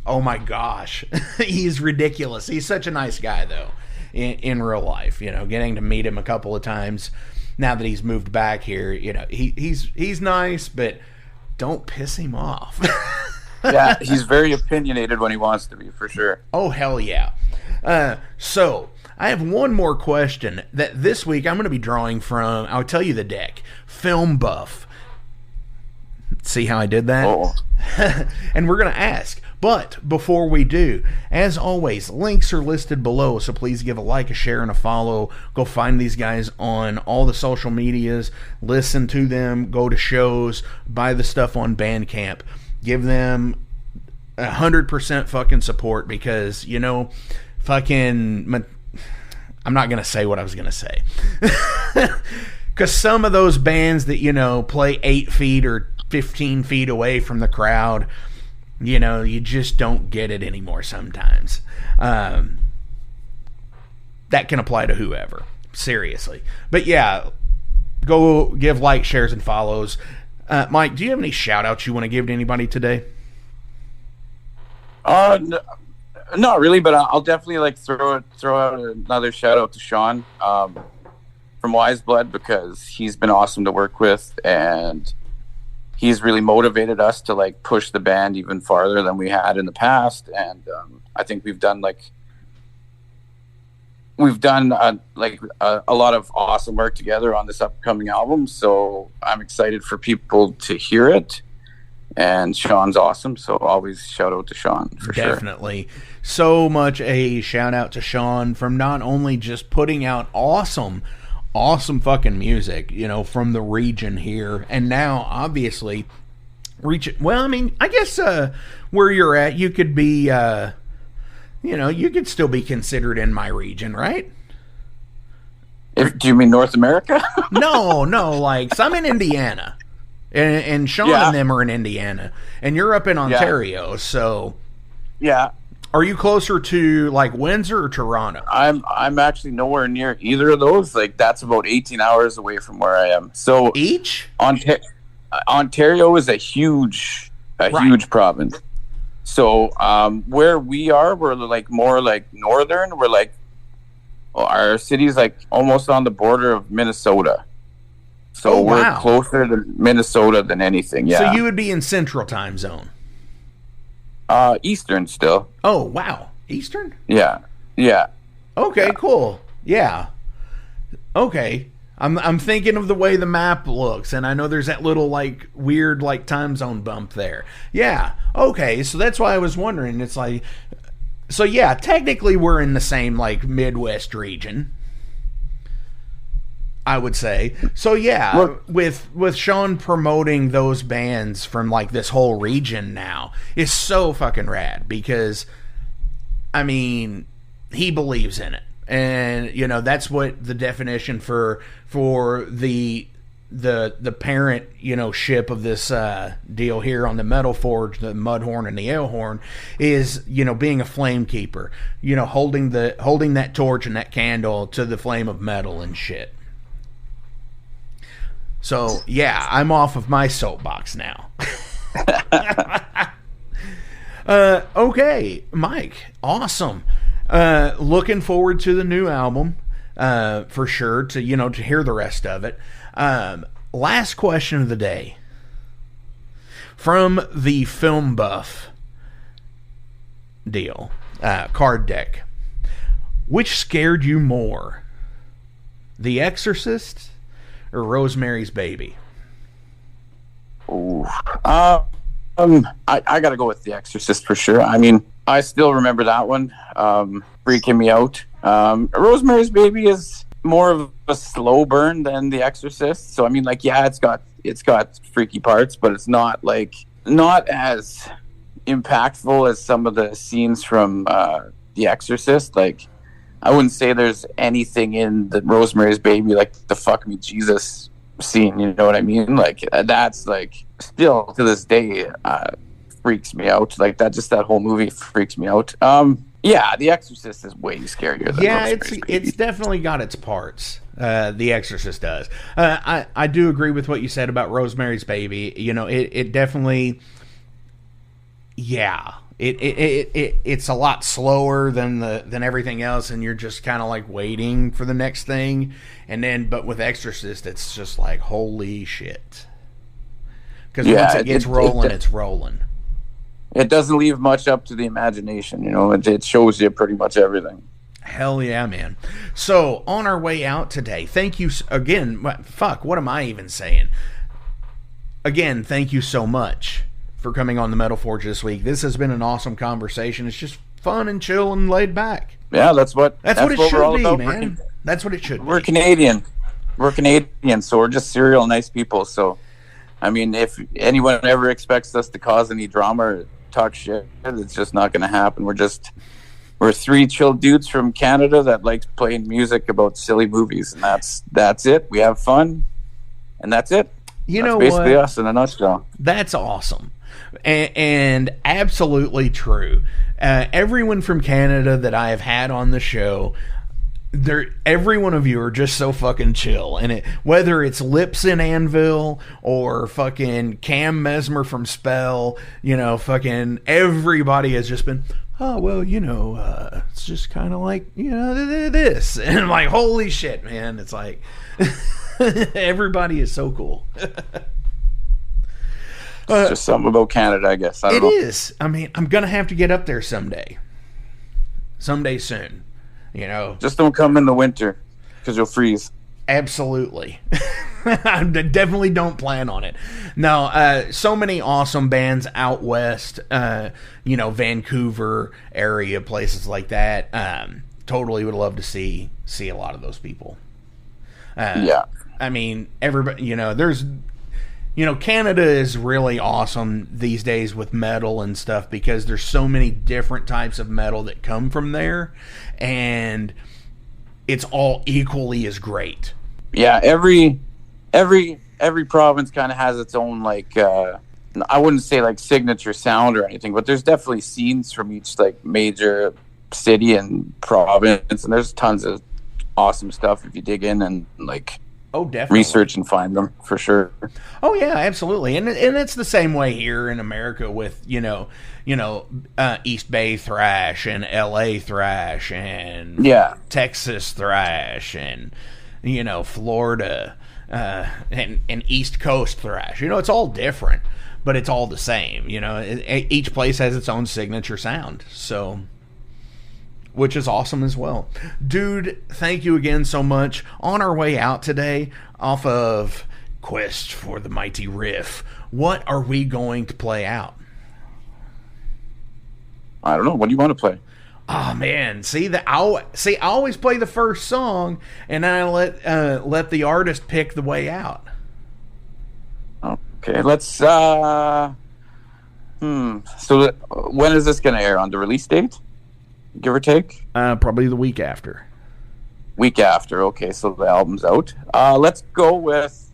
oh my gosh, he is ridiculous. He's such a nice guy though, in real life. Getting to meet him a couple of times now that he's moved back here. He's nice, but don't piss him off. Yeah, he's very opinionated when he wants to be, for sure. Oh hell yeah. So I have one more question that this week I'm going to be drawing from, I'll tell you the deck, Film Buff. See how I did that? Oh. And we're going to ask. But before we do, as always, links are listed below, so please give a like, a share, and a follow. Go find these guys on all the social medias, listen to them, go to shows, buy the stuff on Bandcamp. Give them 100% fucking support because, you know, fucking... I'm not going to say what I was going to say. Because some of those bands that, you know, play 8 feet or 15 feet away from the crowd, you know, you just don't get it anymore sometimes. That can apply to whoever. Seriously. But yeah, go give likes, shares, and follows. Mike, do you have any shout-outs you want to give to anybody today? Not really, but I'll definitely like throw out another shout out to Sean from Wise Blood, because he's been awesome to work with, and he's really motivated us to like push the band even farther than we had in the past. And I think we've done a lot of awesome work together on this upcoming album. So I'm excited for people to hear it. And Sean's awesome, so always shout out to Sean for sure. Definitely. So much a shout out to Sean from not only just putting out awesome fucking music, you know, from the region here, and now obviously well, I mean, I guess where you're at, you could be, you know, you could still be considered in my region, right? Do you mean North America? No, like, so I'm in Indiana. And Sean and them are in Indiana, and you're up in Ontario. So, yeah, are you closer to like Windsor or Toronto? I'm actually nowhere near either of those. Like, that's about 18 hours away from where I am. So each Ontario is a huge province. So where we are, we're like more like northern. We're like our city's like almost on the border of Minnesota. So we're closer to Minnesota than anything, yeah. So you would be in Central Time Zone? Eastern still. Oh, wow. Eastern? Yeah. Okay, cool. Yeah. Okay. I'm thinking of the way the map looks, and I know there's that little, like, weird, like, time zone bump there. Yeah. Okay, so that's why I was wondering. It's like... So, yeah, technically we're in the same, like, Midwest region, I would say. So yeah, look, with Sean promoting those bands from like this whole region now is so fucking rad, because I mean, he believes in it. And you know, that's what the definition for the parent, you know, ship of this deal here on the Metal Forge, the Mudhorn and the Alehorn, is, you know, being a Flamekeeper, you know, holding that torch and that candle to the flame of metal and shit. So, yeah, I'm off of my soapbox now. Okay, Mike, awesome. Looking forward to the new album, for sure, to hear the rest of it. Last question of the day. From the Film Buff deal, card deck. Which scared you more? The Exorcist or Rosemary's Baby? Ooh. I gotta go with The Exorcist for sure. I mean, I still remember that one freaking me out. Rosemary's Baby is more of a slow burn than The Exorcist. So I mean, like, yeah, it's got freaky parts, but it's not as impactful as some of the scenes from The Exorcist. Like, I wouldn't say there's anything in the Rosemary's Baby like the "fuck me Jesus" scene. You know what I mean? Like, that's like still to this day freaks me out. Like, that whole movie freaks me out. Yeah, The Exorcist is way scarier than Rosemary's Baby. It's definitely got its parts. The Exorcist does. I do agree with what you said about Rosemary's Baby. You know, it definitely, yeah. It's a lot slower than everything else, and you're just kind of like waiting for the next thing. And then, but with Exorcist, it's just like, holy shit. Because once it gets rolling, it's rolling. It doesn't leave much up to the imagination, you know. It shows you pretty much everything. Hell yeah, man. So, on our way out today, thank you again. Fuck, what am I even saying? again, thank you so much for coming on the Metal Forge this week. This has been an awesome conversation. It's just fun and chill and laid back. Yeah, that's what it we're should all be, about. man. That's what it should be. We're Canadian. We're Canadian, so we're just serial nice people. So, I mean, if anyone ever expects us to cause any drama or talk shit, it's just not going to happen. We're three chill dudes from Canada that likes playing music about silly movies, and that's it. We have fun, and that's it. That's basically us in a nutshell. That's awesome. And absolutely true. Everyone from Canada that I have had on the show, every one of you are just so fucking chill. And whether it's Lips in Anvil or fucking Cam Mesmer from Spell, fucking everybody has just been, oh, well, it's just kind of like, this. And I'm like, holy shit, man. It's like, everybody is so cool. It's just something about Canada, I guess. I don't know. It is. I mean, I'm going to have to get up there someday. Someday soon. Just don't come in the winter because you'll freeze. Absolutely. I definitely don't plan on it. No, so many awesome bands out west, Vancouver area, places like that. Totally would love to see a lot of those people. Yeah. I mean, everybody, there's... Canada is really awesome these days with metal and stuff because there's so many different types of metal that come from there, and it's all equally as great. Yeah, every province kind of has its own, like, I wouldn't say like signature sound or anything, but there's definitely scenes from each like major city and province, and there's tons of awesome stuff if you dig in and like. Oh, definitely. Research and find them for sure. Oh yeah, absolutely, and it's the same way here in America with East Bay thrash and L.A. thrash and Texas thrash and Florida and East Coast thrash. It's all different, but it's all the same. Each place has its own signature sound. So. Which is awesome as well. Dude, thank you again so much. On our way out today, off of Quest for the Mighty Riff, what are we going to play out? I don't know. What do you want to play? Oh, man. I always play the first song, and then I let the artist pick the way out. Okay, let's... So when is this going to air? On the release date? Give or take? Probably the week after. Week after, okay, so the album's out. Let's go with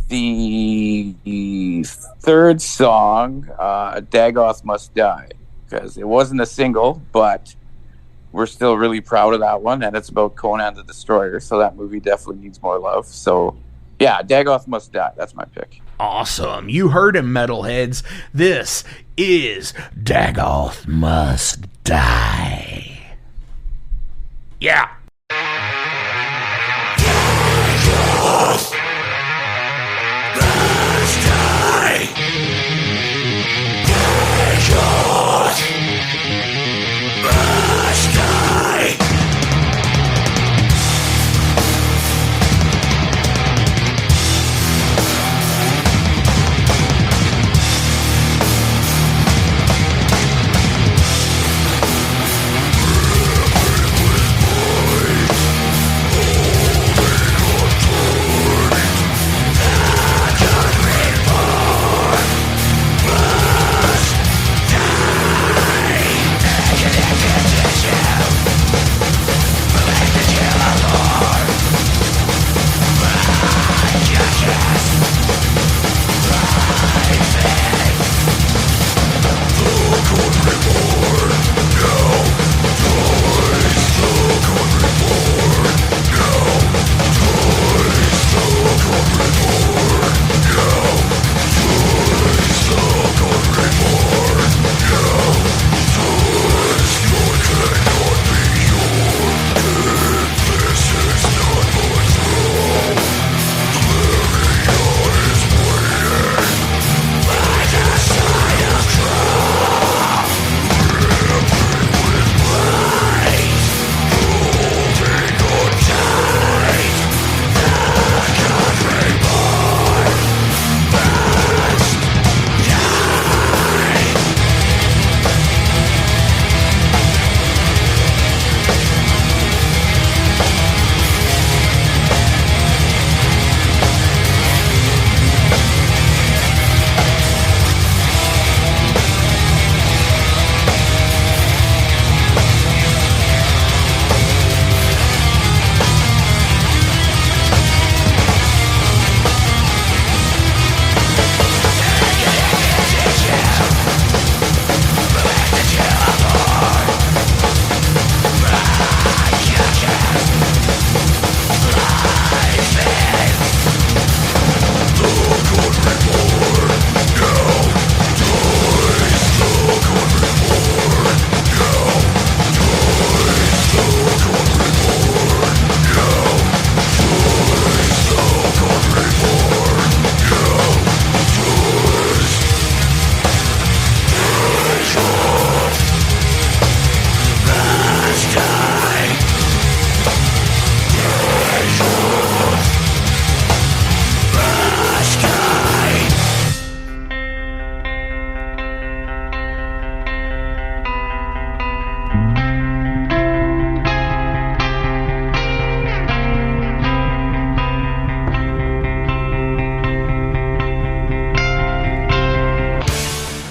the third song, Dagoth Must Die, because it wasn't a single, but we're still really proud of that one, and it's about Conan the Destroyer, so that movie definitely needs more love. So, yeah, Dagoth Must Die, that's my pick. Awesome. You heard him, metalheads. This is Dagoth Must Die. Yeah. Dagoth Must Die. Dagoth Must Die.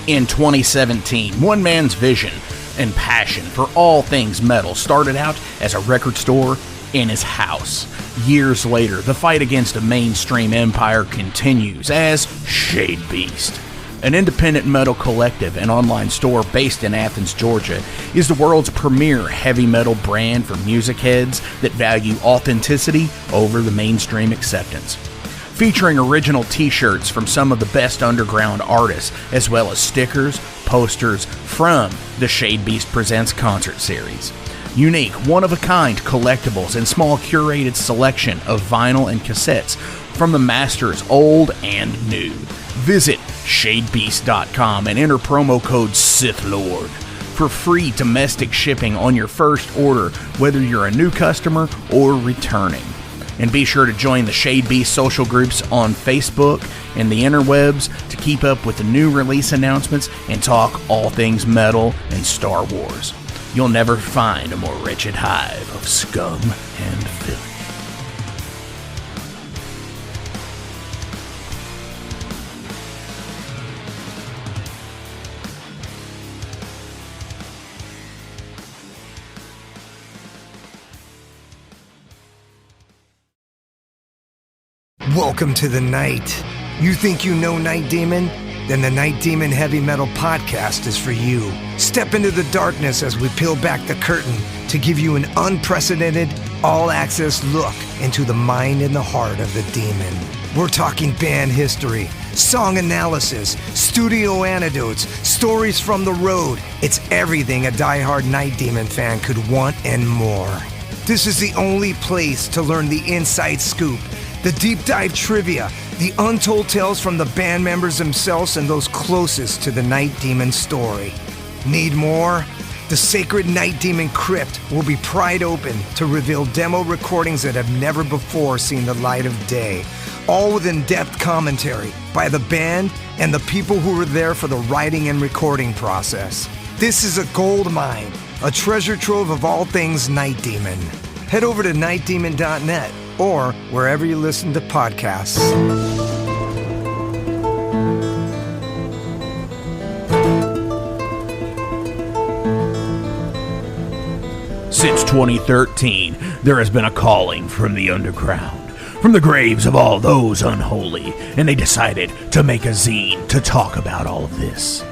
In 2017, one man's vision and passion for all things metal started out as a record store in his house. Years later, the fight against a mainstream empire continues as Shadebeast. An independent metal collective and online store based in Athens, Georgia, is the world's premier heavy metal brand for music heads that value authenticity over the mainstream acceptance. Featuring original t-shirts from some of the best underground artists, as well as stickers, posters from the Shadebeast Presents concert series. Unique, one-of-a-kind collectibles and small curated selection of vinyl and cassettes from the masters old and new. Visit shadebeast.com and enter promo code SithLord for free domestic shipping on your first order, whether you're a new customer or returning. And be sure to join the Shadebeast social groups on Facebook and the interwebs to keep up with the new release announcements and talk all things metal and Star Wars. You'll never find a more wretched hive of scum and filth. Welcome to the night. You think you know Night Demon? Then the Night Demon Heavy Metal Podcast is for you. Step into the darkness as we peel back the curtain to give you an unprecedented, all-access look into the mind and the heart of the demon. We're talking band history, song analysis, studio anecdotes, stories from the road. It's everything a diehard Night Demon fan could want and more. This is the only place to learn the inside scoop, the deep dive trivia, the untold tales from the band members themselves and those closest to the Night Demon story. Need more? The Sacred Night Demon Crypt will be pried open to reveal demo recordings that have never before seen the light of day, all with in-depth commentary by the band and the people who were there for the writing and recording process. This is a gold mine, a treasure trove of all things Night Demon. Head over to nightdemon.net or wherever you listen to podcasts. Since 2013, there has been a calling from the underground, from the graves of all those unholy, and they decided to make a zine to talk about all of this.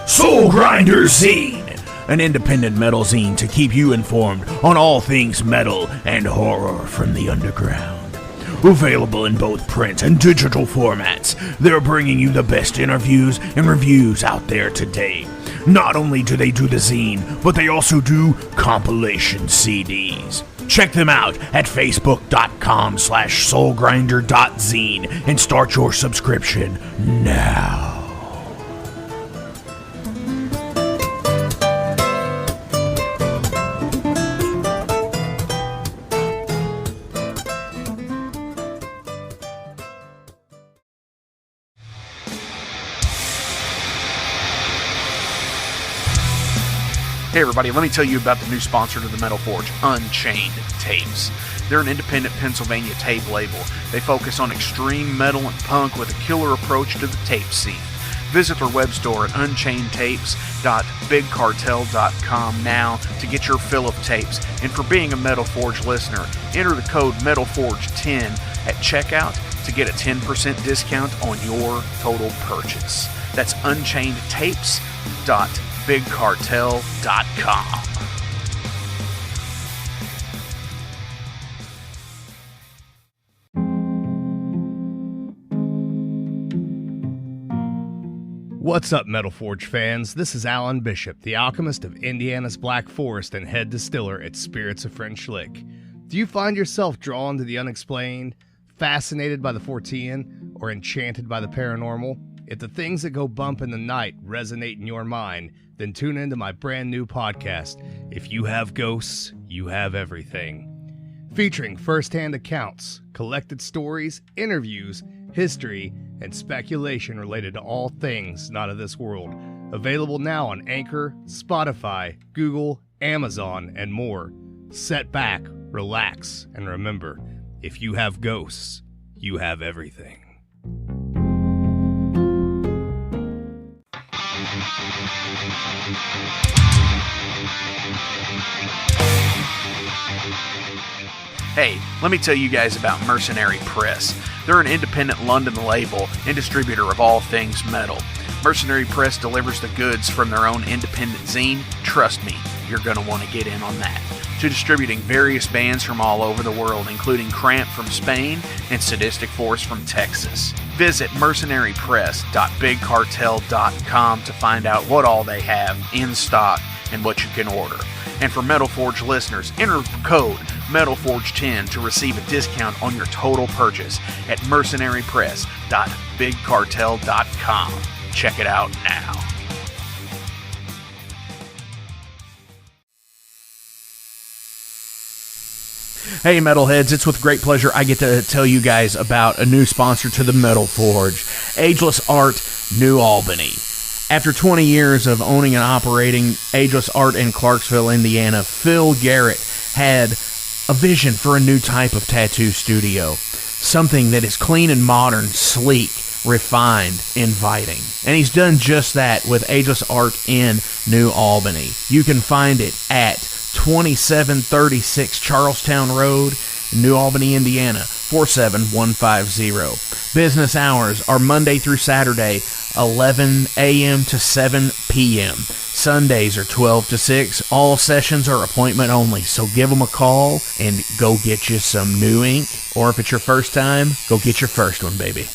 Soulgrinder Zine! An independent metal zine to keep you informed on all things metal and horror from the underground. Available in both print and digital formats, they're bringing you the best interviews and reviews out there today. Not only do they do the zine, but they also do compilation CDs. Check them out at facebook.com/soulgrinder.zine and start your subscription now. Hey everybody, let me tell you about the new sponsor to the Metal Forge, Unchained Tapes. They're an independent Pennsylvania tape label. They focus on extreme metal and punk with a killer approach to the tape scene. Visit their web store at unchainedtapes.bigcartel.com now to get your fill of tapes. And for being a Metal Forge listener, enter the code METALFORGE10 at checkout to get a 10% discount on your total purchase. That's unchainedtapes.bigcartel.com. What's up, Metal Forge fans? This is Alan Bishop, the alchemist of Indiana's Black Forest and head distiller at Spirits of French Lick. Do you find yourself drawn to the unexplained, fascinated by the Fortean, or enchanted by the paranormal? If the things that go bump in the night resonate in your mind, then tune into my brand new podcast, If You Have Ghosts, You Have Everything. Featuring first-hand accounts, collected stories, interviews, history, and speculation related to all things not of this world. Available now on Anchor, Spotify, Google, Amazon, and more. Set back, relax, and remember, if you have ghosts, you have everything. Hey, let me tell you guys about Mercenary Press. They're an independent London label and distributor of all things metal. Mercenary Press delivers the goods from their own independent zine. Trust me, you're going to want to get in on that. To distributing various bands from all over the world, including Cramp from Spain and Sadistic Force from Texas. Visit mercenarypress.bigcartel.com to find out what all they have in stock and what you can order. And for Metal Forge listeners, enter code MetalForge10 to receive a discount on your total purchase at mercenarypress.bigcartel.com. Check it out now. Hey Metalheads, it's with great pleasure I get to tell you guys about a new sponsor to the Metal Forge, Ageless Art, New Albany. After 20 years of owning and operating Ageless Art in Clarksville, Indiana, Phil Garrett had a vision for a new type of tattoo studio. Something that is clean and modern, sleek, refined, inviting. And he's done just that with Ageless Art in New Albany. You can find it at 2736 Charlestown Road, New Albany, Indiana, 47150. Business hours are Monday through Saturday, 11 a.m. to 7 p.m. Sundays are 12 to 6. All sessions are appointment only, so give them a call and go get you some new ink. Or if it's your first time, go get your first one, baby.